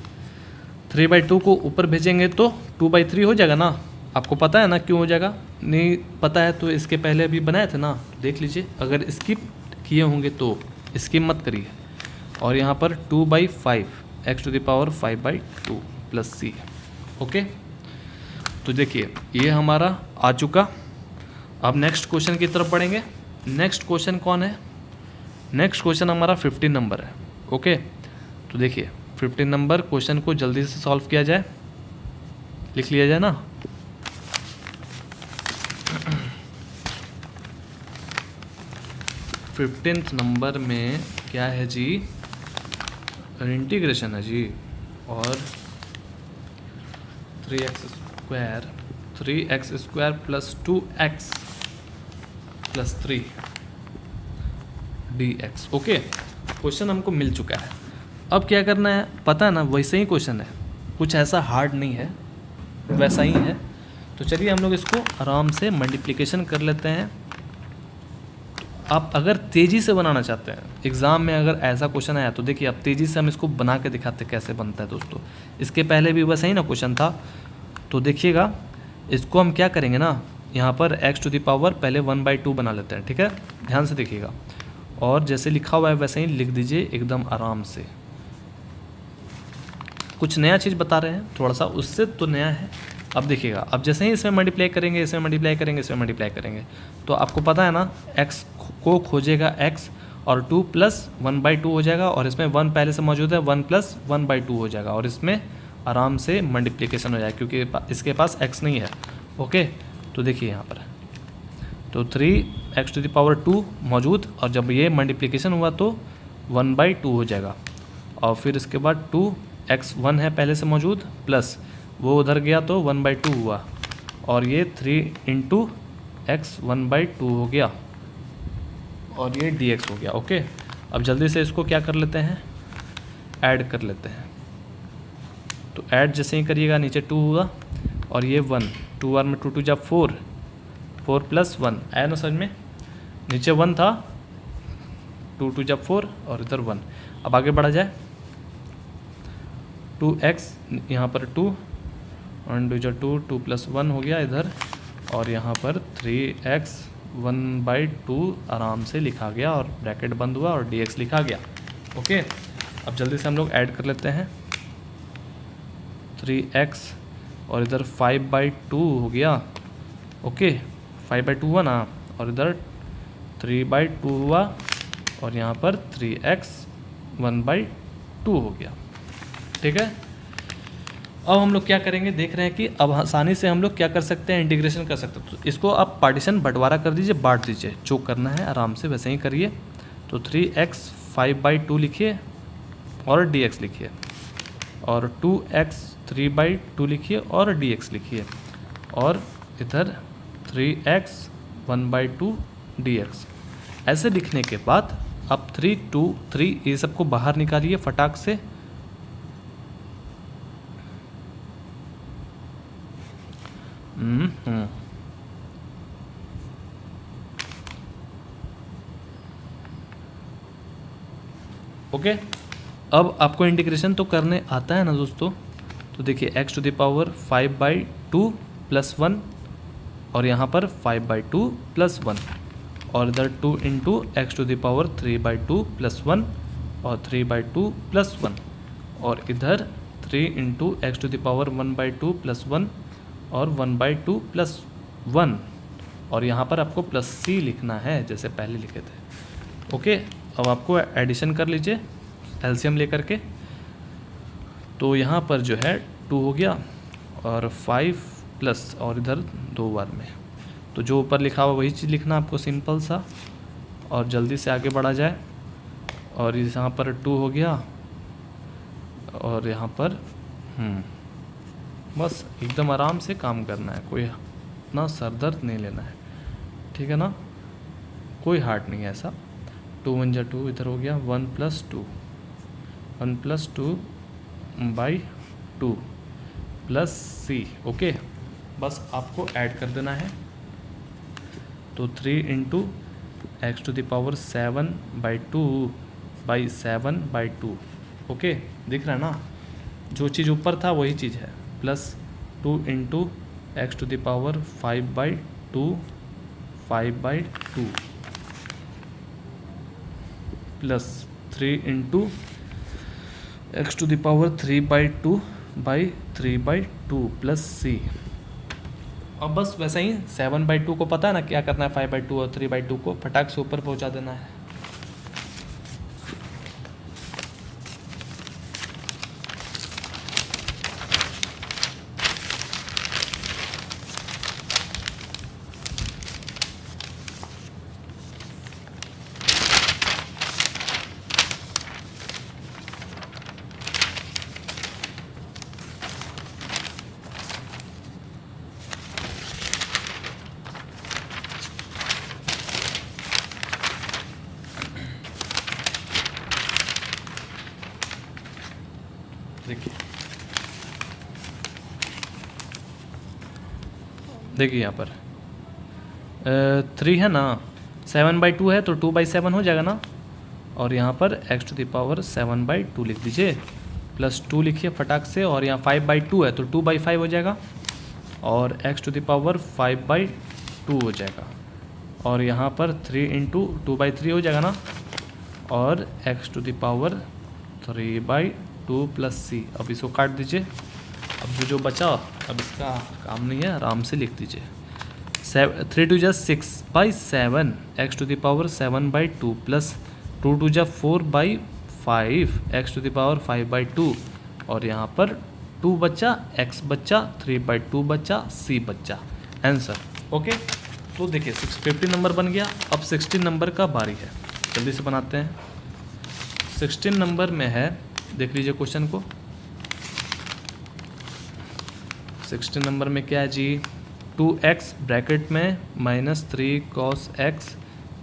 3/2 को ऊपर भेजेंगे तो 2/3 हो जाएगा ना। आपको पता है ना क्यों हो जाएगा? नहीं पता है तो इसके पहले अभी बनाए थे ना, देख लीजिए। अगर स्किप किए होंगे तो स्किप मत करिए। और यहाँ पर 2/5 x⁵ 5/2 प्लस c, ओके। तो देखिए ये हमारा आ चुका। अब नेक्स्ट क्वेश्चन की तरफ बढ़ेंगे। नेक्स्ट क्वेश्चन कौन है? नेक्स्ट क्वेश्चन हमारा 15 नंबर है, ओके। तो देखिए 15 नंबर क्वेश्चन को जल्दी से सॉल्व किया जाए, लिख लिया जाए ना। फिफ्टीन्थ नंबर में क्या है जी? इंटीग्रेशन है जी। और 3x² plus 2x plus 3 dx, okay. Question हमको मिल चुका है। अब क्या करना है पता है ना, वैसे ही क्वेश्चन है, कुछ ऐसा हार्ड नहीं है, वैसा ही है। तो चलिए हम लोग इसको आराम से मल्टीप्लिकेशन कर लेते हैं। आप अगर तेज़ी से बनाना चाहते हैं, एग्ज़ाम में अगर ऐसा क्वेश्चन आया तो देखिए अब तेज़ी से हम इसको बना के दिखाते कैसे बनता है दोस्तों। इसके पहले भी वैसा ही ना क्वेश्चन था। तो देखिएगा इसको हम क्या करेंगे ना, यहाँ पर x⁵ पहले 1/2 बना लेते हैं, ठीक है। ध्यान से देखिएगा, और जैसे लिखा हुआ है वैसे ही लिख दीजिए एकदम आराम से। कुछ नया चीज़ बता रहे हैं थोड़ा सा, उससे तो नया है। अब देखिएगा, अब जैसे ही इसमें मल्टीप्लाई करेंगे, इसमें मल्टीप्लाई करेंगे, इसमें मल्टीप्लाई करेंगे, तो आपको पता है ना x को खोजेगा x, और 2 + 1/2 हो जाएगा, और इसमें 1 पहले से मौजूद है, 1 + 1/2 हो जाएगा, और इसमें आराम से मल्टीप्लिकेशन हो जाएगा क्योंकि इसके पास x नहीं है, ओके। तो देखिए यहाँ पर तो 3x⁵2 मौजूद, और जब ये मल्टीप्लिकेशन हुआ तो 1/2 हो जाएगा, और फिर इसके बाद 2x1 है पहले से मौजूद, प्लस वो उधर गया तो 1/2 हुआ, और ये 3 × x 1/2 हो गया, और ये dx हो गया, ओके। अब जल्दी से इसको क्या कर लेते हैं, ऐड कर लेते हैं। तो ऐड जैसे ही करिएगा नीचे 2 हुआ, और ये 1, 2 बार में 2 2 जा 4, 4 + 1 आया ना समझ में। नीचे 1 था, 2 2 जा 4, और इधर 1। अब आगे बढ़ा जाए, 2x यहाँ पर 2, 1 2 जा 2, 2 + 1 हो गया इधर, और यहाँ पर 3x 1/2 आराम से लिखा गया, और ब्रैकेट बंद हुआ, और dx लिखा गया, ओके। अब जल्दी से हम लोग ऐड कर लेते हैं। 3x और इधर 5/2 हो गया, ओके। 5/2 हुआ ना, और इधर 3/2 हुआ, और यहाँ पर 3x 1/2 हो गया, ठीक है। अब हम लोग क्या करेंगे, देख रहे हैं कि अब आसानी से हम लोग क्या कर सकते हैं, इंटीग्रेशन कर सकते हैं। तो इसको आप पार्टीशन बंटवारा कर दीजिए, बांट दीजिए, जो करना है आराम से वैसे ही करिए। तो 3x 5/2 लिखिए, और dx लिखिए, और 2x 3/2 लिखिए, और dx लिखिए, और इधर 3x 1/2 dx। ऐसे लिखने के बाद अब 3 2 3 ये सबको बाहर निकालिए फटाक से। ओके। अब आपको इंटीग्रेशन तो करने आता है ना दोस्तों। तो देखिए x⁵ 5/2 प्लस 1, और यहाँ पर 5/2 प्लस 1, और इधर 2 × x⁵ 3/2 प्लस 1, और 3/2 प्लस 1, और इधर 3 × x⁵ 1/2 प्लस 1, और 1/2 प्लस 1, और यहाँ पर आपको प्लस c लिखना है जैसे पहले लिखे थे, ओके। अब आपको एडिशन कर लीजिए एलसीएम लेकर के। तो यहाँ पर जो है 2 हो गया और 5 प्लस और इधर 2 बार में, तो जो ऊपर लिखा हुआ वही चीज़ लिखना आपको, सिंपल सा, और जल्दी से आगे बढ़ा जाए। और यहाँ पर 2 हो गया और यहाँ पर बस एकदम आराम से काम करना है, कोई इतना सरदर्द नहीं लेना है, ठीक है ना, कोई हार्ड नहीं है ऐसा। 2 1 जा 2 इधर हो गया, 1 + 2 1 + 2 बाई 2 प्लस c। ओके, बस आपको ऐड कर देना है। तो 3 × x⁴ 7/2 ओके, दिख रहा है ना, जो चीज़ ऊपर था वही चीज़ है, plus 2 × x⁵ 5/2 plus 3 × x⁵ 3/2 c। अब बस वैसे ही 7/2 को पता है ना क्या करना है, 5/2 और 3/2 को फटाक से ऊपर पहुंचा देना है। देखिए यहाँ पर 3 है ना, 7/2 है तो 2/7 हो जाएगा ना, और यहाँ पर x⁵ 7/2 लिख दीजिए, प्लस 2 लिखिए फटाक से, और यहाँ 5/2 है तो 2/5 हो जाएगा, और x⁵ 5/2 हो जाएगा, और यहाँ पर 3 × 2/3 हो जाएगा ना, और x⁵ 3/2 प्लस c। अब इसको काट दीजिए। अब जो बचा अब इसका काम नहीं है, आराम से लिख दीजिए। 3 × 2 = 6/7 x⁵ 7/2 प्लस 2 × 2 = 4/5 x⁵ 5/2, और यहाँ पर 2 बच्चा, x बच्चा, 3/2 बच्चा, c बच्चा, आंसर। ओके, तो देखिए 15 नंबर बन गया। अब 16 नंबर का बारी है, जल्दी से बनाते हैं। 16 नंबर में है, देख लीजिए क्वेश्चन को। 16 नंबर में क्या है जी, 2x ब्रैकेट में -3 cos x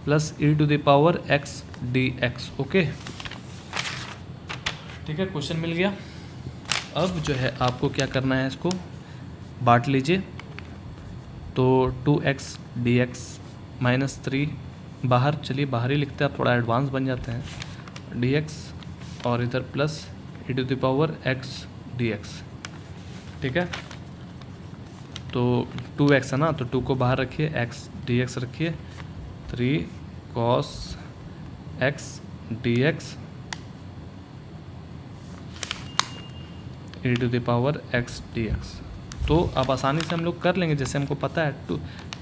plus e⁴x dx। Okay, ठीक है, क्वेश्चन मिल गया। अब जो है आपको क्या करना है, इसको बांट लीजिए। तो 2x dx -3 बाहर, चलिए बाहर ही लिखते हैं, आप थोड़ा एडवांस बन जाते हैं, dx, और इधर प्लस e⁴x dx, ठीक है। तो 2x है ना, तो 2 को बाहर रखिए, x dx रखिए, 3 cos x dx e⁴x dx। तो अब आसानी से हम लोग कर लेंगे, जैसे हमको पता है।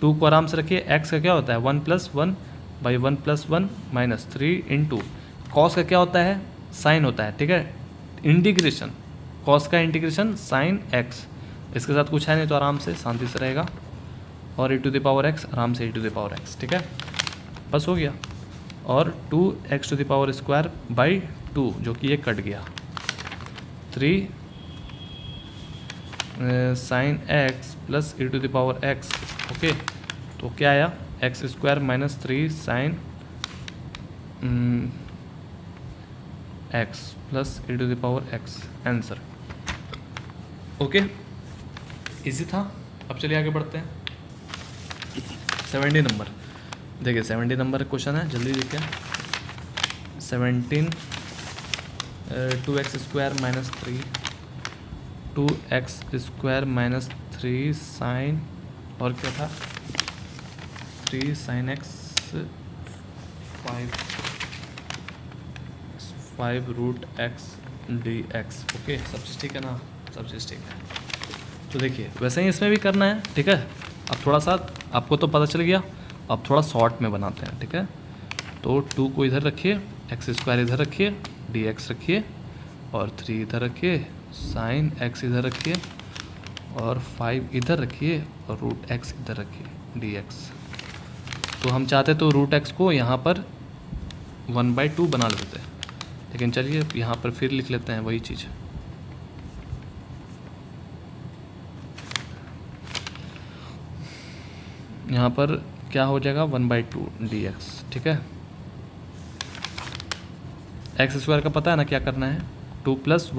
2 को आराम से रखिए, x का क्या होता है 1 + 1/1 + 1 -3 × cos का क्या होता है, साइन होता है, ठीक है, इंटीग्रेशन, cos का इंटीग्रेशन sin x, इसके साथ कुछ है नहीं तो आराम से शांति से रहेगा, और e⁴x आराम से e⁴x, ठीक है, बस हो गया। और 2x⁴² जो कि ये कट गया, 3 sin x plus e⁴x। Okay, तो क्या आया, x² - 3 sin x plus e⁴x, answer. Okay, easy था। अब चलिए आगे बढ़ते हैं। 70 नंबर, देखिए 70 नंबर क्वेश्चन है, जल्दी देखिए। 17 2x² - 3 2x² - 3 sin, और क्या था, 3 sin x 5√x dx। Okay, सब चीज़ ठीक है ना, सब चीज़ ठीक है। तो देखिए वैसे ही इसमें भी करना है, ठीक है। अब थोड़ा सा आपको तो पता चल गया, अब थोड़ा शॉर्ट में बनाते हैं, ठीक है। तो 2 को इधर रखिए, एक्स स्क्वायर इधर रखिए, डी एक्स रखिए, और 3 इधर रखिए, साइन एक्स इधर रखिए, और 5 इधर रखिए, और रूट एक्स इधर रखिए, डी एक्स। तो हम चाहते तो रूट एक्स को यहाँ पर 1/2 बना लेते हैं, लेकिन चलिए यहाँ पर फिर लिख लेते हैं वही चीज़। यहाँ पर क्या हो जाएगा 1/2 डी एक्स, ठीक है। एक्स स्क्वायर का पता है ना क्या करना है, 2 +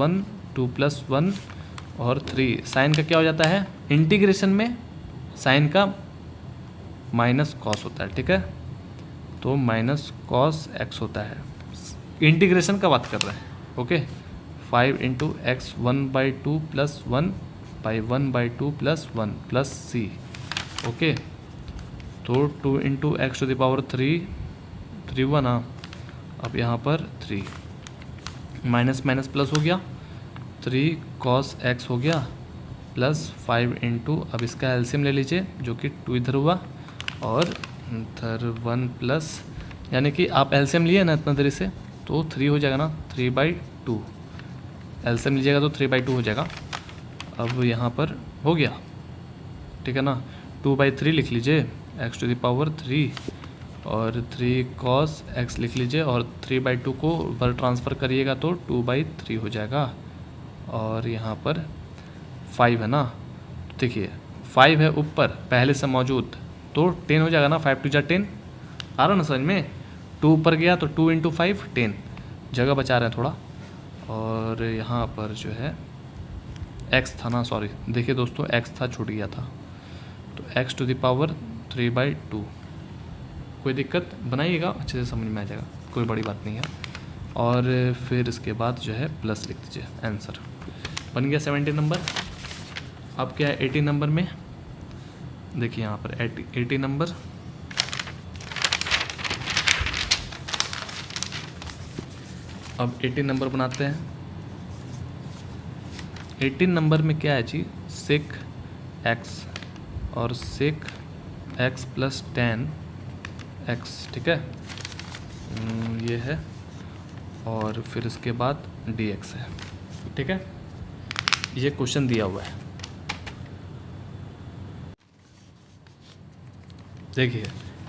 1 और 3। साइन का क्या हो जाता है, इंटीग्रेशन में साइन का माइनस कॉस होता है, ठीक है। तो माइनस कॉस एक्स होता है, इंटीग्रेशन का बात कर रहे हैं, ओके। 5 × x 1/2 + 1/1/2 + 1 + c, okay. तो 2 × x⁻3 3 1, हाँ। अब यहाँ पर 3 माइनस माइनस प्लस हो गया, 3 cos x हो गया, प्लस 5 × अब इसका एलसीएम ले लीजिए जो कि 2 इधर हुआ, और इधर 1 प्लस, यानी कि आप एलसीएम लिए ना इतना देरी से, तो 3 हो जाएगा ना, 3/2। एलसीएम लीजिएगा तो 3/2 हो जाएगा। अब यहाँ पर हो गया, ठीक है ना। 2/3 लिख लीजिए, x⁻3, और 3 cos x लिख लीजिए, और 3/2 को ऊपर ट्रांसफ़र करिएगा तो 2/3 हो जाएगा। और यहाँ पर 5 है ना, देखिए 5 है ऊपर पहले से मौजूद, तो 10 हो जाएगा ना, 5 × 2 = 10, आ रहा ना समझ में। 2 ऊपर गया तो 2 × 5 10, जगह बचा रहे हैं थोड़ा। और यहाँ पर जो है x था ना, सॉरी देखिए दोस्तों x था, छूट गया था, तो x⁻3/2। कोई दिक्कत, बनाइएगा अच्छे से, समझ में आ जाएगा, कोई बड़ी बात नहीं है। और फिर इसके बाद जो है प्लस लिख दीजिए, आंसर बन गया 70 नंबर। अब क्या है 80 नंबर में, देखिए यहाँ पर 80 नंबर। अब 80 नंबर बनाते हैं। 18 नंबर में क्या है जी, sec x और sec x + tan x, ठीक है, ये है। और फिर इसके बाद dx है, ठीक है। ये क्वेश्चन दिया हुआ है, देखिए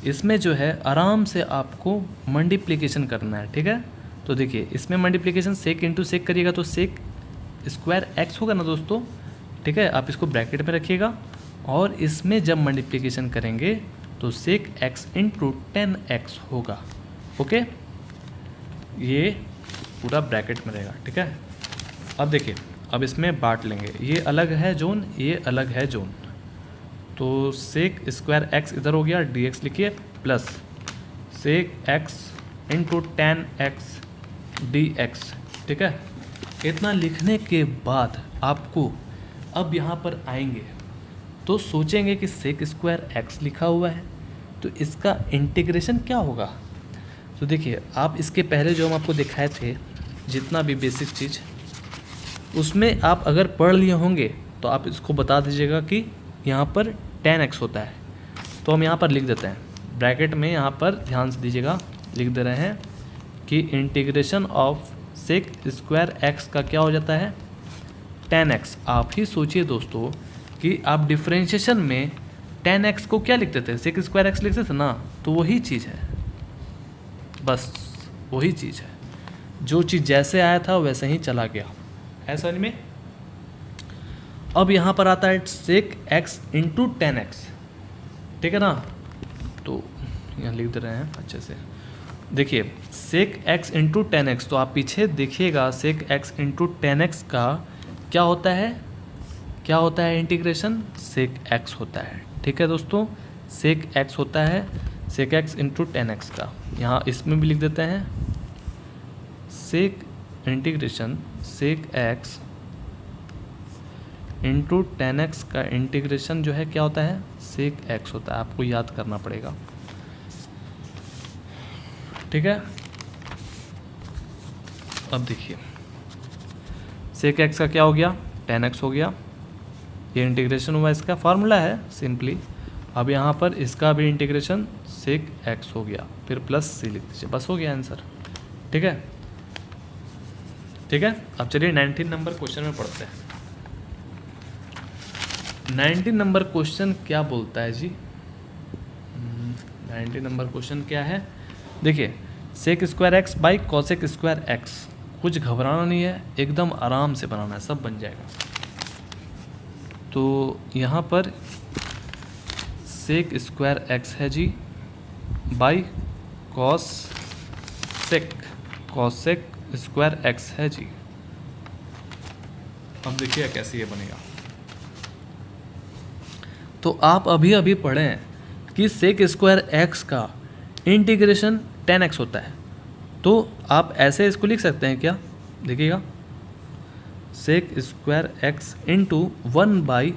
इसमें जो है आराम से आपको मल्टीप्लिकेशन करना है, ठीक है। तो देखिए इसमें मल्टीप्लिकेशन sec × sec करिएगा तो sec स्क्वायर x होगा ना दोस्तों, ठीक है। आप इसको ब्रैकेट में रखिएगा, और इसमें जब मल्टीप्लिकेशन करेंगे तो sec x × tan x होगा, ओके। ये पूरा ब्रैकेट में रहेगा, ठीक है। अब देखिए, अब इसमें बांट लेंगे, ये अलग है जोन, ये अलग है जोन। तो sec स्क्वायर x इधर हो गया, dx लिखिए, plus sec x × tan x dx, ठीक है। इतना लिखने के बाद आपको अब यहाँ पर आएंगे तो सोचेंगे कि sec स्क्वायर x लिखा हुआ है, तो इसका इंटीग्रेशन क्या होगा। तो देखिए आप इसके पहले जो हम आपको दिखाए थे जितना भी बेसिक चीज़, उसमें आप अगर पढ़ लिए होंगे तो आप इसको बता दीजिएगा कि यहाँ पर tan x होता है। तो हम यहाँ पर लिख देते हैं ब्रैकेट में, यहाँ पर ध्यान से दीजिएगा, लिख दे रहे हैं कि integration of sec square x का क्या हो जाता है, tan x। आप ही सोचिए दोस्तों कि आप डिफ्रेंशिएशन में tan x को क्या लिखते थे, sec स्क्वायर x लिखते थे ना, तो वही चीज़ है, बस वही चीज़ है। जो चीज़ जैसे आया था वैसे ही चला गया, है समझ में। अब यहाँ पर आता है sec x × tan x, ठीक है ना। तो यहाँ लिख दे रहे हैं अच्छे से, देखिए sec x × tan x, तो आप पीछे देखिएगा sec x × tan x का क्या होता है, क्या होता है इंटीग्रेशन, sec x होता है, ठीक है दोस्तों। sec x होता है sec x × tan x का, यहाँ इसमें भी लिख देते हैं sec integration sec x × tan x का इंटीग्रेशन जो है क्या होता है, sec x होता है, आपको याद करना पड़ेगा, ठीक है। अब देखिए sec x का क्या हो गया, tan x हो गया, ये इंटीग्रेशन हुआ, इसका फार्मूला है सिंपली। अब यहाँ पर इसका भी इंटीग्रेशन sec x हो गया, फिर प्लस c लिख दीजिए, बस हो गया आंसर, ठीक है, ठीक है। अब चलिए 19 नंबर क्वेश्चन में पढ़ते हैं। 19 नंबर क्वेश्चन क्या बोलता है जी? 19 नंबर क्वेश्चन क्या है? देखिए, sec square x by cosec square x. कुछ घबराना नहीं है, एकदम आराम से बनाना है, सब बन जाएगा। तो यहाँ पर सेक स्क्वायर एक्स है जी बाई कॉसेक स्क्वायर एक्स है जी। अब देखिए कैसे ये बनेगा। तो आप अभी अभी पढ़ें कि सेक स्क्वायर एक्स का इंटीग्रेशन 10x होता है, तो आप ऐसे इसको लिख सकते हैं क्या? देखिएगा, sec square x into 1 by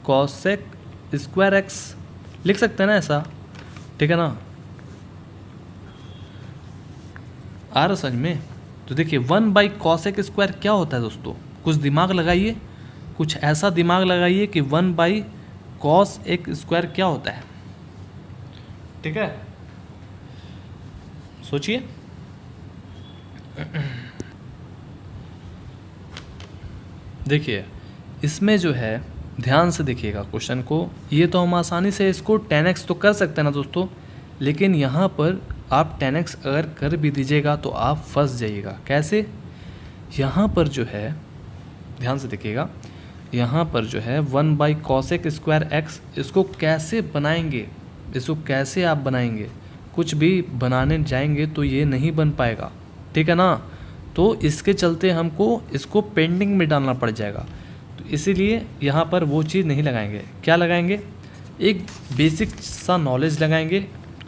cosec square x लिख सकते हैं ना ऐसा, ठीक है ना? आ रहा समझ में? तो देखिए 1 बाई कॉसेक स्क्वायर क्या होता है दोस्तों? कुछ दिमाग लगाइए, कुछ ऐसा दिमाग लगाइए कि 1 बाई कॉस एक स्क्वायर क्या होता है, ठीक है? सोचिए। देखिए इसमें जो है, ध्यान से देखिएगा क्वेश्चन को। ये तो हम आसानी से इसको 10x तो कर सकते हैं ना दोस्तों, लेकिन यहाँ पर आप 10x अगर कर भी दीजिएगा तो आप फंस जाइएगा। कैसे? यहाँ पर जो है, ध्यान से देखिएगा, यहाँ पर जो है 1 बाई कॉसेक स्क्वायर एक्स, इसको कैसे बनाएंगे, इसको कैसे आप बनाएंगे? कुछ भी बनाने जाएंगे तो ये नहीं बन पाएगा, ठीक है ना? तो इसके चलते हमको इसको पेंडिंग में डालना पड़ जाएगा। तो इसीलिए यहाँ पर वो चीज़ नहीं लगाएंगे। क्या लगाएंगे? एक बेसिक सा नॉलेज लगाएंगे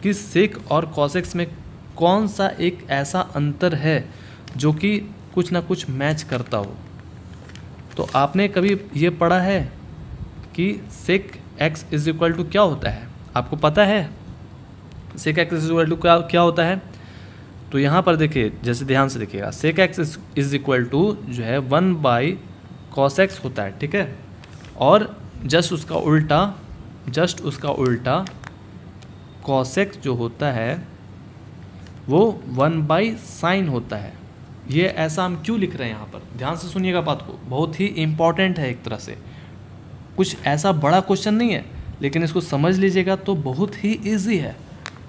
कि सेक और कॉसेक्स में कौन सा एक ऐसा अंतर है जो कि कुछ ना कुछ मैच करता हो। तो आपने कभी ये पढ़ा है कि sec x is equal to क्या होता है? आपको पता है sec x is equal to क्या होता है? तो यहाँ पर देखिए, जैसे ध्यान से देखिएगा, sec x is equal to जो है 1 बाई कॉस एक्स होता है, ठीक है? और जस्ट उसका उल्टा कॉस एक्स जो होता है वो 1 बाई साइन होता है। ये ऐसा हम क्यों लिख रहे हैं यहाँ पर? ध्यान से सुनिएगा बात को, बहुत ही इम्पॉर्टेंट है एक तरह से। कुछ ऐसा बड़ा क्वेश्चन नहीं है, लेकिन इसको समझ लीजिएगा तो बहुत ही ईजी है,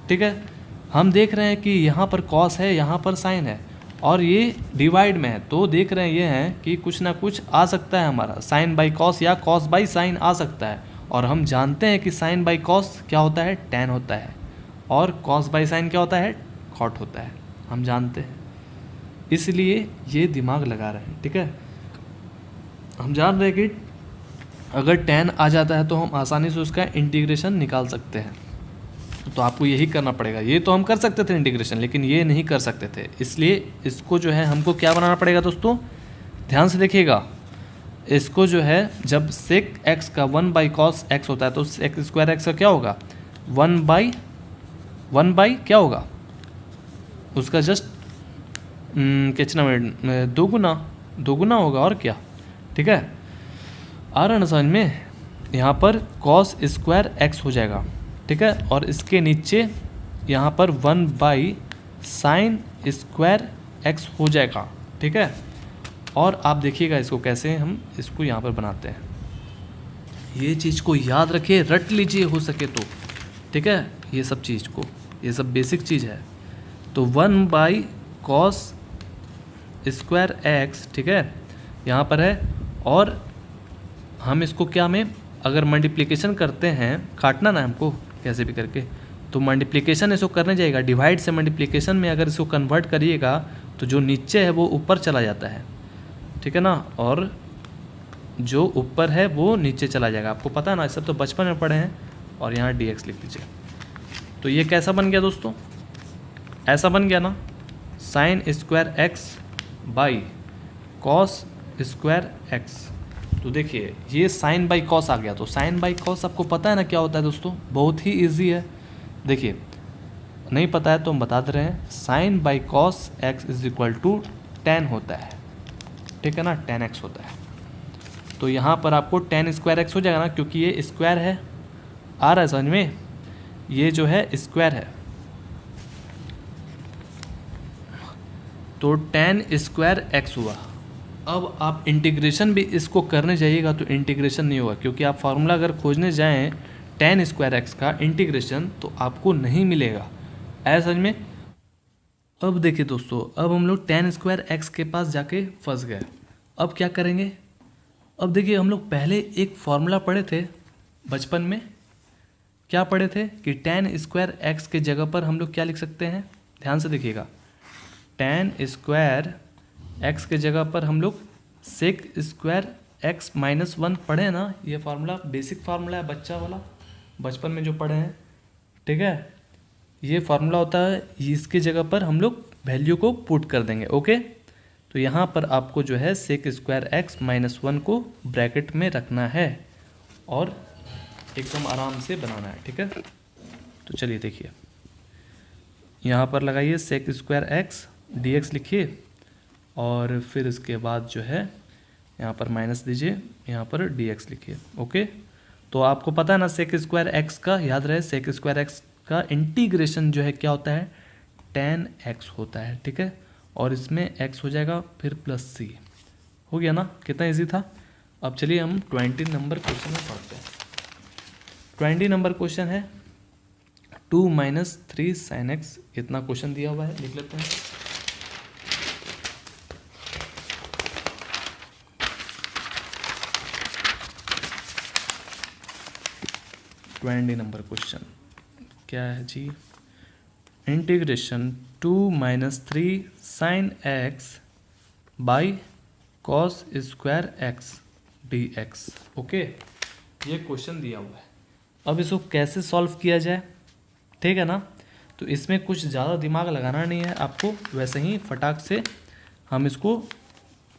ठीक है? हम देख रहे हैं कि यहाँ पर कॉस है, यहाँ पर साइन है, और ये डिवाइड में है, तो देख रहे हैं ये हैं कि कुछ ना कुछ आ सकता है हमारा, साइन बाई कॉस या कॉस बाई साइन आ सकता है। और हम जानते हैं कि साइन बाई कॉस क्या होता है? tan होता है, और कॉस बाई साइन क्या होता है? cot होता है, हम जानते हैं। इसलिए ये दिमाग लगा रहे हैं, ठीक है? हम जान रहे हैं कि अगर tan आ जाता है तो हम आसानी से उसका इंटीग्रेशन निकाल सकते हैं। तो आपको यही करना पड़ेगा। ये तो हम कर सकते थे इंटीग्रेशन, लेकिन ये नहीं कर सकते थे, इसलिए इसको जो है हमको क्या बनाना पड़ेगा दोस्तों? ध्यान से देखिएगा, इसको जो है जब सेक एक्स का 1 बाई कॉस एक्स होता है तो सेक स्क्वायर एक्स का क्या होगा? 1 बाई क्या होगा? उसका जस्ट कितना मिनट दोगुना होगा, और क्या, ठीक है? आ रहा ना समझ में? यहाँ पर कॉस स्क्वायर एक्स हो जाएगा, ठीक है? और इसके नीचे यहाँ पर 1 बाई साइन स्क्वायर एक्स हो जाएगा, ठीक है? और आप देखिएगा इसको कैसे हम इसको यहाँ पर बनाते हैं। ये चीज़ को याद रखिए, रट लीजिए हो सके तो, ठीक है? ये सब चीज़ को, ये सब बेसिक चीज़ है। तो 1 बाई कॉस स्क्वायर एक्स, ठीक है, यहाँ पर है, और हम इसको क्या में अगर मल्टीप्लिकेशन करते हैं, काटना ना हमको कैसे भी करके, तो मल्टीप्लिकेशन इसको करने जाएगा, डिवाइड से मल्टीप्लिकेशन में अगर इसको कन्वर्ट करिएगा तो जो नीचे है वो ऊपर चला जाता है, ठीक है ना? और जो ऊपर है वो नीचे चला जाएगा। आपको पता है ना, सब तो बचपन में पढ़े हैं। और यहाँ dx लिख दीजिए। तो ये कैसा बन गया दोस्तों? ऐसा बन गया ना, sine square x by cos square x. तो देखिए ये साइन बाई कॉस आ गया। तो साइन बाई कॉस आपको पता है ना क्या होता है दोस्तों? बहुत ही ईजी है। देखिए नहीं पता है तो हम बता दे रहे हैं, sine by cos x is equal to tan होता है, ठीक है ना? tan x होता है। तो यहाँ पर आपको tan स्क्वायर एक्स हो जाएगा ना, क्योंकि ये स्क्वायर है। आ रहा है समझ में? ये जो है स्क्वायर है, तो tan स्क्वायर एक्स हुआ। अब आप इंटीग्रेशन भी इसको करने जाइएगा तो इंटीग्रेशन नहीं होगा, क्योंकि आप फार्मूला अगर खोजने जाएं tan स्क्वायर एक्स का इंटीग्रेशन तो आपको नहीं मिलेगा। ऐसा समझ में। अब देखिए दोस्तों, अब हम लोग tan स्क्वायर एक्स के पास जाके फंस गए। अब क्या करेंगे? अब देखिए, हम लोग पहले एक फार्मूला पढ़े थे बचपन में। क्या पढ़े थे कि tan स्क्वायर एक्स के जगह पर हम लोग क्या लिख सकते हैं? ध्यान से देखिएगा, tan स्क्वायर एक्स के जगह पर हम लोग सेक स्क्वायर एक्स माइनस 1 पढ़े हैं ना। ये फार्मूला बेसिक फार्मूला है, बच्चा वाला, बचपन में जो पढ़े हैं, ठीक है। ये फार्मूला होता है, इसके जगह पर हम लोग वैल्यू को पुट कर देंगे। ओके, तो यहाँ पर आपको जो है सेक स्क्वायर एक्स माइनस 1 को ब्रैकेट में रखना है और एकदम आराम से बनाना है, ठीक है। तो चलिए देखिए, यहाँ पर लगाइए sec square x d x लिखिए और फिर इसके बाद जो है यहाँ पर माइनस दीजिए, यहाँ पर डी एक्स लिखिए। ओके, तो आपको पता है ना सेक स्क्वायर एक्स का, याद रहे सेक स्क्वायर एक्स का इंटीग्रेशन जो है क्या होता है? tan x होता है, ठीक है। और इसमें x हो जाएगा फिर प्लस c। हो गया ना, कितना इजी था। अब चलिए हम 20 नंबर क्वेश्चन में पढ़ते हैं। 20 नंबर क्वेश्चन है 2 माइनस 3 साइन एक्स, इतना क्वेश्चन दिया हुआ है, लिख लेते हैं। नंबर क्वेश्चन क्या है जी? Integration 2 minus 3 sine x by cos square x d x. Okay, ये क्वेश्चन दिया हुआ है। अब इसको कैसे सॉल्व किया जाए, ठीक है ना। तो इसमें कुछ ज़्यादा दिमाग लगाना नहीं है आपको, वैसे ही फटाक से हम इसको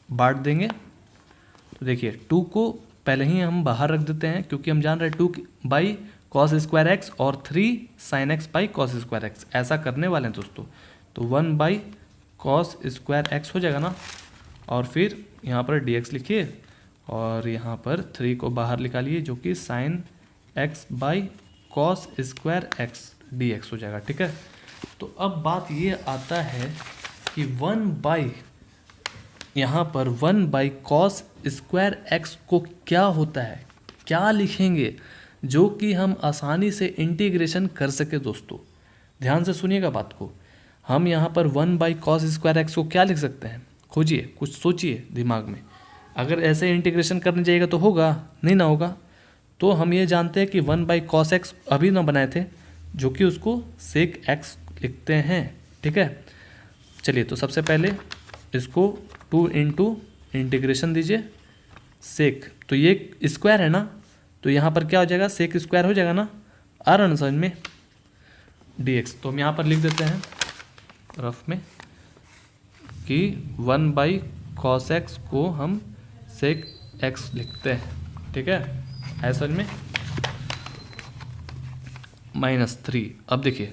बांट देंगे। तो देखिए 2 को पहले ही हम बाहर रख देते हैं, क्योंकि हम जान रहे हैं 2 बाई कॉस स्क्वायर एक्स और 3 sine x by cos square x, ऐसा करने वाले हैं दोस्तों। तो 1 बाई कॉस स्क्वायर एक्स हो जाएगा ना, और फिर यहाँ पर डी एक्स लिखिए और यहाँ पर 3 को बाहर निकालिए, जो कि sign x by cos square x d x हो जाएगा, ठीक है। तो अब बात ये आता है कि 1 बाई, यहाँ पर 1 बाई कॉस स्क्वायर एक्स को क्या होता है, क्या लिखेंगे जो कि हम आसानी से इंटीग्रेशन कर सके। दोस्तों ध्यान से सुनिएगा बात को। हम यहाँ पर 1 बाई कॉस स्क्वायर एक्स को क्या लिख सकते हैं? खोजिए, कुछ सोचिए दिमाग में। अगर ऐसे इंटीग्रेशन करने जाइएगा तो होगा नहीं ना होगा। तो हम ये जानते हैं कि 1 बाई कॉस एक्स अभी ना बनाए थे, जो कि उसको सेक एक्स लिखते हैं, ठीक है। चलिए, तो सबसे पहले इसको 2 इंटू इंटीग्रेशन दीजिए सेक, तो ये स्क्वायर है ना, तो यहाँ पर क्या हो जाएगा? सेक स्क्वायर हो जाएगा ना, आ रहा ना समझ में, डी एक्स। तो हम यहाँ पर लिख देते हैं रफ में कि 1 बाई कॉस एक्स को हम सेक एक्स लिखते हैं, ठीक है, ऐसा समझ में। -3। अब देखिए,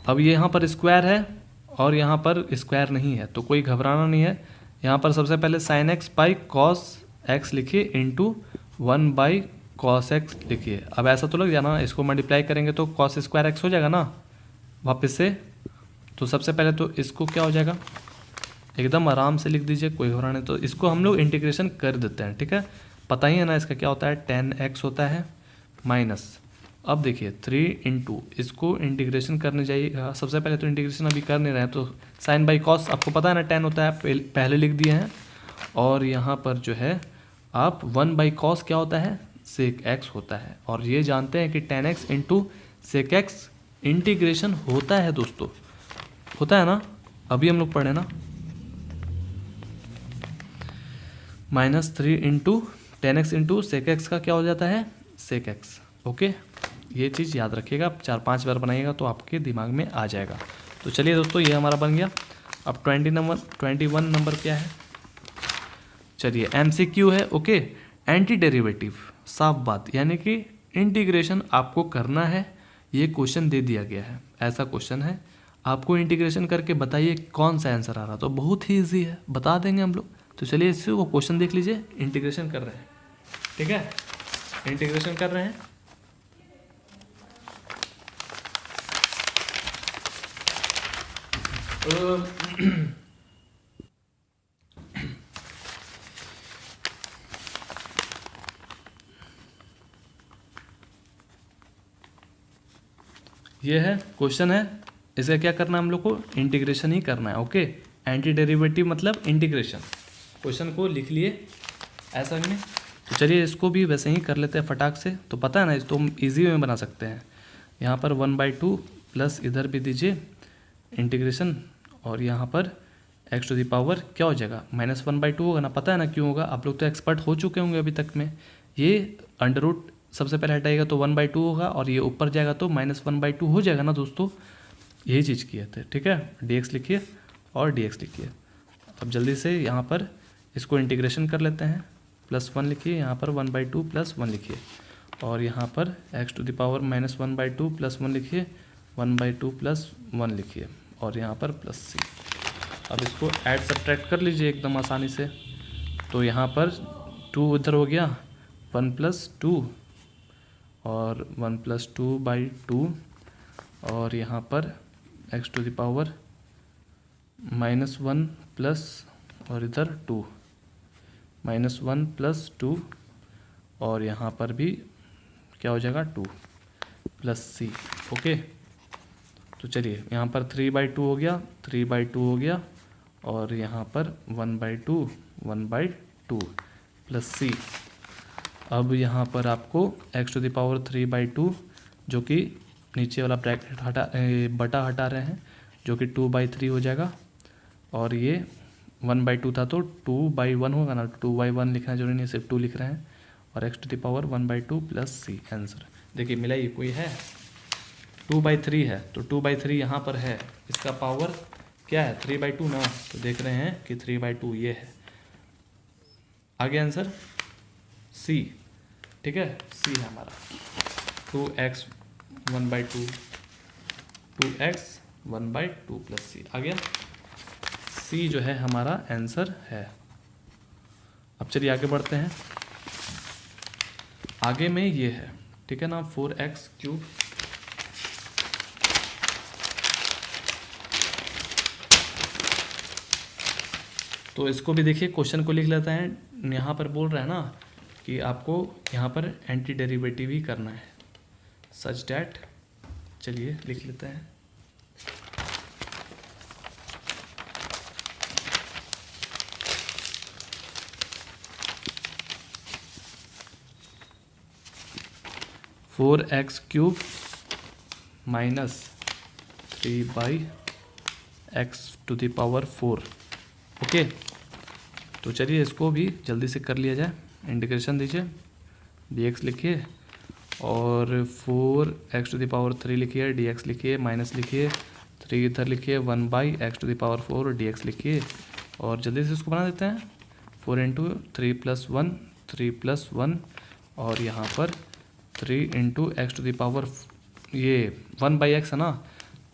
अब ये यहाँ पर स्क्वायर है और यहाँ पर स्क्वायर नहीं है, तो कोई घबराना नहीं है। यहाँ पर सबसे पहले sign x by cos x लिखिए इंटू 1 बाई कॉस एक्स लिखिए। अब ऐसा तो लग जाना, इसको मल्टीप्लाई करेंगे तो कॉस स्क्वायर एक्स हो जाएगा ना वापस से। तो सबसे पहले तो इसको क्या हो जाएगा, एकदम आराम से लिख दीजिए, कोई घबराना नहीं। तो इसको हम लोग इंटीग्रेशन कर देते हैं, ठीक है। पता ही है ना इसका क्या होता है, tan x होता है माइनस। अब देखिए 3 इंटू, इसको इंटीग्रेशन करने जाइएगा। सबसे पहले तो इंटीग्रेशन अभी कर नहीं रहे हैं, तो साइन बाई कॉस आपको पता है ना tan होता है, पहले लिख दिए हैं। और यहाँ पर जो है आप 1 बाई कॉस क्या होता है, सेक एक्स होता है। और ये जानते हैं कि tan x into sec x integration होता है दोस्तों, होता है ना, अभी हम लोग पढ़े ना। -3 into tan x into sec x का क्या हो जाता है, सेक एक्स। ओके, ये चीज़ याद रखिएगा, 4-5 बार बनाइएगा तो आपके दिमाग में आ जाएगा। तो चलिए दोस्तों, ये हमारा बन गया। अब 21 नंबर क्या है, चलिए MCQ है। ओके, एंटी डेरिवेटिव, साफ बात, यानी कि इंटीग्रेशन आपको करना है। ये क्वेश्चन दे दिया गया है, ऐसा क्वेश्चन है, आपको इंटीग्रेशन करके बताइए कौन सा आंसर आ रहा। तो बहुत ही ईजी है, बता देंगे हम लोग। तो चलिए इससे वो क्वेश्चन देख लीजिए, इंटीग्रेशन कर रहे हैं, ठीक है, इंटीग्रेशन कर रहे हैं। ये है क्वेश्चन है, इसका क्या करना है हम लोग को, इंटीग्रेशन ही करना है। ओके, एंटी डेरिवेटिव मतलब इंटीग्रेशन। क्वेश्चन को लिख लिए ऐसा में। तो चलिए इसको भी वैसे ही कर लेते हैं फटाक से। तो पता है ना, इस तो हम ईजी में बना सकते हैं। यहाँ पर 1/2 प्लस इधर भी दीजिए इंटीग्रेशन, और यहाँ पर x टू द पावर क्या हो जाएगा, -1/2 होगा ना। पता है ना क्यों होगा, आप लोग तो एक्सपर्ट हो चुके होंगे अभी तक में। ये अंडर रूट सबसे पहले हटाएगा तो 1/2 होगा, और ये ऊपर जाएगा तो -1/2 हो जाएगा ना दोस्तों। यही चीज़ किए थे, ठीक है। dx लिखिए और dx लिखिए। अब जल्दी से यहाँ पर इसको इंटीग्रेशन कर लेते हैं। +1 लिखिए, यहाँ पर 1/2 + 1 लिखिए, और यहाँ पर x टू द पावर -1/2 + 1 लिखिए, 1/2 + 1 लिखिए, और यहाँ पर +c। अब इसको ऐड सब्ट्रैक्ट कर लीजिए एकदम आसानी से। तो यहाँ पर 2 उधर हो गया, 1 + 2 और 1 + 2/2, और यहाँ पर x to the power -1 plus और इधर 2, -1 + 2, और यहाँ पर भी क्या हो जाएगा 2 + c। ओके, तो चलिए यहाँ पर 3/2 हो गया, 3/2 हो गया, और यहाँ पर 1/2 + c। अब यहाँ पर आपको x टू द पावर 3/2 जो कि नीचे वाला ब्रैकेट बटा हटा रहे हैं, जो कि 2/3 हो जाएगा, और ये 1/2 था तो 2/1 होगा ना। 2/1 लिखना जरूरी नहीं, सिर्फ 2 लिख रहे हैं, और x to the power 1/2 + c। Answer देखिए मिला, ये कोई है 2/3 है, तो 2/3 यहाँ पर है, इसका पावर क्या है 3/2 ना। तो देख रहे हैं कि 3/2 ये है। आगे आंसर c, ठीक है, c है हमारा 2x 1/2 2x 1/2 + c आ गया। c जो है हमारा आंसर है। अब चलिए आगे बढ़ते हैं। आगे में ये है, ठीक है ना, 4x3। तो इसको भी देखिए, क्वेश्चन को लिख लेते हैं। यहाँ पर बोल रहा है ना कि आपको यहाँ पर एंटी डेरिवेटिव ही करना है, सच डैट। चलिए लिख लेते हैं। (4x³ - 3/x to the power 4). Okay, तो चलिए इसको भी जल्दी से कर लिया जाए। इंटीग्रेशन दीजिए, dx लिखिए, और 4x टू द पावर 3 लिखिए, dx लिखिए, माइनस लिखिए, 3 इधर लिखिए, 1/x to the power 4 dx लिखिए, और जल्दी से इसको बना देते हैं। 4 × 3 + 1 3 + 1, और यहाँ पर 3 × x टू द पावर ये 1/x है ना,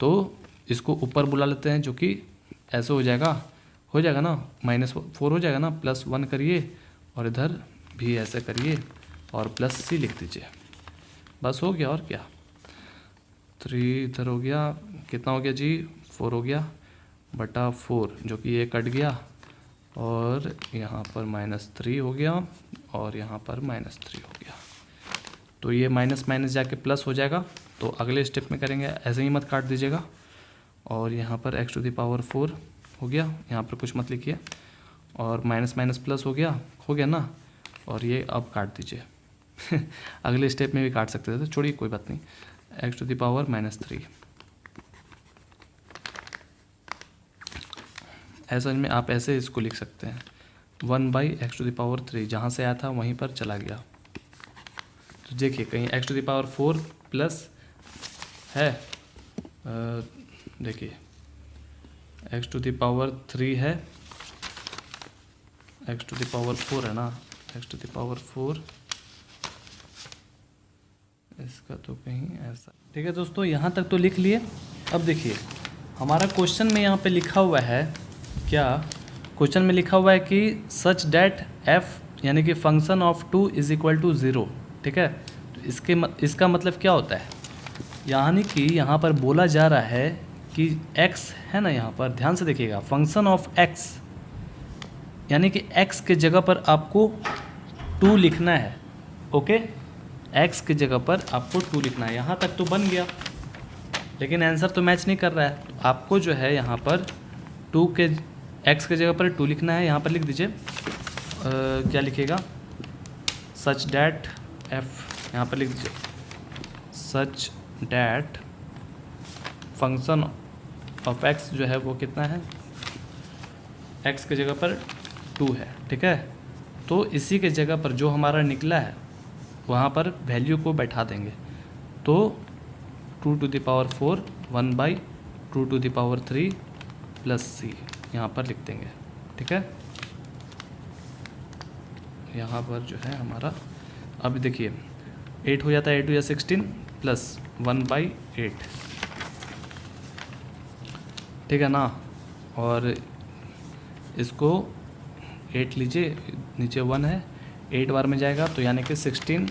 तो इसको ऊपर बुला लेते हैं, जो कि ऐसे हो जाएगा ना, -4 हो जाएगा ना, +1 करिए, और इधर भी ऐसे करिए, और +c लिख दीजिए। बस हो गया, और क्या। 3 इधर हो गया, कितना हो गया जी, 4 हो गया बटा 4, जो कि ये कट गया, और यहाँ पर -3 हो गया, और यहाँ पर -3 हो गया। तो ये माइनस माइनस जाके प्लस हो जाएगा। तो अगले स्टेप में करेंगे, ऐसे ही मत काट दीजिएगा। और यहाँ पर x टू द पावर 4 हो गया, यहाँ पर कुछ मत लिखिए, और माइनस माइनस प्लस हो गया ना, और ये अब काट दीजिए। अगले स्टेप में भी काट सकते थे, तो छोड़िए कोई बात नहीं। x टू द पावर -3, ऐसा में आप ऐसे इसको लिख सकते हैं, 1/x टू द पावर 3, जहाँ से आया था वहीं पर चला गया। तो देखिए कहीं x to the power 4 plus है, देखिए x टू द पावर 3 है, x टू द पावर 4 है ना, x टू द पावर 4, इसका तो कहीं ऐसा। ठीक है दोस्तों, यहाँ तक तो लिख लिए। अब देखिए हमारा क्वेश्चन में यहाँ पे लिखा हुआ है क्या, क्वेश्चन में लिखा हुआ है कि सच डैट f यानी कि function of 2 is equal to 0। ठीक है, तो इसका मतलब क्या होता है, यानी कि यहाँ पर बोला जा रहा है कि x है ना, यहाँ पर ध्यान से देखिएगा, फंक्शन ऑफ x यानी कि x के जगह पर आपको 2 लिखना है। ओके, x के जगह पर आपको 2 लिखना है। यहाँ तक तो बन गया। लेकिन आंसर तो मैच नहीं कर रहा है। तो आपको जो है यहाँ पर 2 के x के जगह पर 2 लिखना है। यहाँ पर लिख दीजिए क्या लिखिएगा, सच डैट f, यहाँ पर लिख दीजिए such that function of x जो है वो कितना है, x के जगह पर 2 है, ठीक है। तो इसी के जगह पर जो हमारा निकला है वहाँ पर वैल्यू को बैठा देंगे। तो 2 to the power 4 1/2 to the power 3 plus c यहाँ पर लिख देंगे, ठीक है। यहाँ पर जो है हमारा, अब देखिए 8 हो जाता है, 8 या 16 प्लस 1/8, ठीक है ना। और इसको 8 लीजिए, नीचे 1 है, 8 बार में जाएगा तो यानी कि 16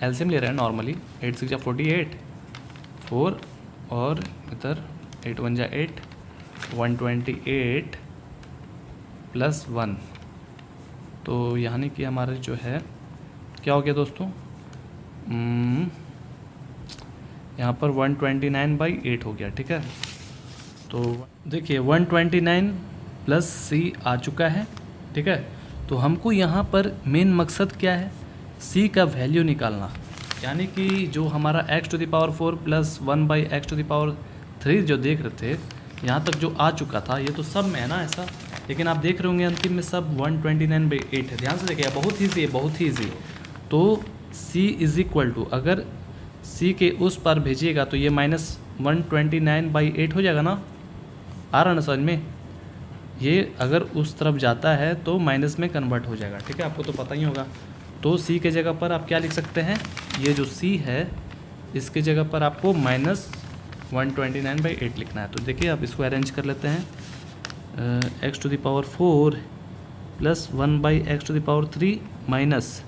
एलसीएम ले रहे हैं नॉर्मली, 8 6 48 4 और इधर 8 1 8 128 प्लस 1, तो यानी कि हमारे जो है क्या हो गया दोस्तों, यहाँ पर 129/8 हो गया, ठीक है। तो देखिए 129 प्लस c आ चुका है, ठीक है। तो हमको यहाँ पर मेन मकसद क्या है, c का वैल्यू निकालना, यानी कि जो हमारा x to the power 4 plus 1/x to the power 3 जो देख रहे थे यहाँ तक जो आ चुका था, ये तो सब में है ना ऐसा, लेकिन आप देख रहे होंगे अंतिम में सब 129/8 है। ध्यान से देखिए, बहुत ईजी है, बहुत ही ईजी। तो c इज इक्वल टू, अगर c के उस पार भेजिएगा तो ये -129/8 हो जाएगा ना, आ रहा ना समझ में। ये अगर उस तरफ जाता है तो माइनस में कन्वर्ट हो जाएगा, ठीक है, आपको तो पता ही होगा। तो c के जगह पर आप क्या लिख सकते हैं, ये जो c है इसके जगह पर आपको -129/8 लिखना है। तो देखिए आप इसको अरेंज कर लेते हैं, x to the power 4 plus 1/x to the power 3 minus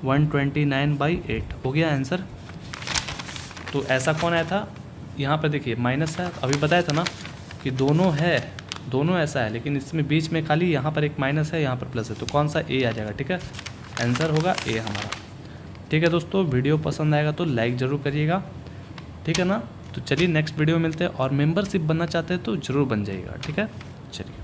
129/8 हो गया आंसर। तो ऐसा कौन आया था, यहाँ पर देखिए माइनस है, अभी बताया था ना कि दोनों है, दोनों ऐसा है, लेकिन इसमें बीच में खाली यहाँ पर एक माइनस है, यहाँ पर प्लस है, तो कौन सा ए आ जाएगा, ठीक है। आंसर होगा ए हमारा, ठीक है दोस्तों। वीडियो पसंद आएगा तो लाइक ज़रूर करिएगा, ठीक है ना। तो चलिए नेक्स्ट वीडियो में मिलते हैं, और मेंबरशिप बनना चाहते हैं तो ज़रूर बन जाइएगा, ठीक है। चलिए।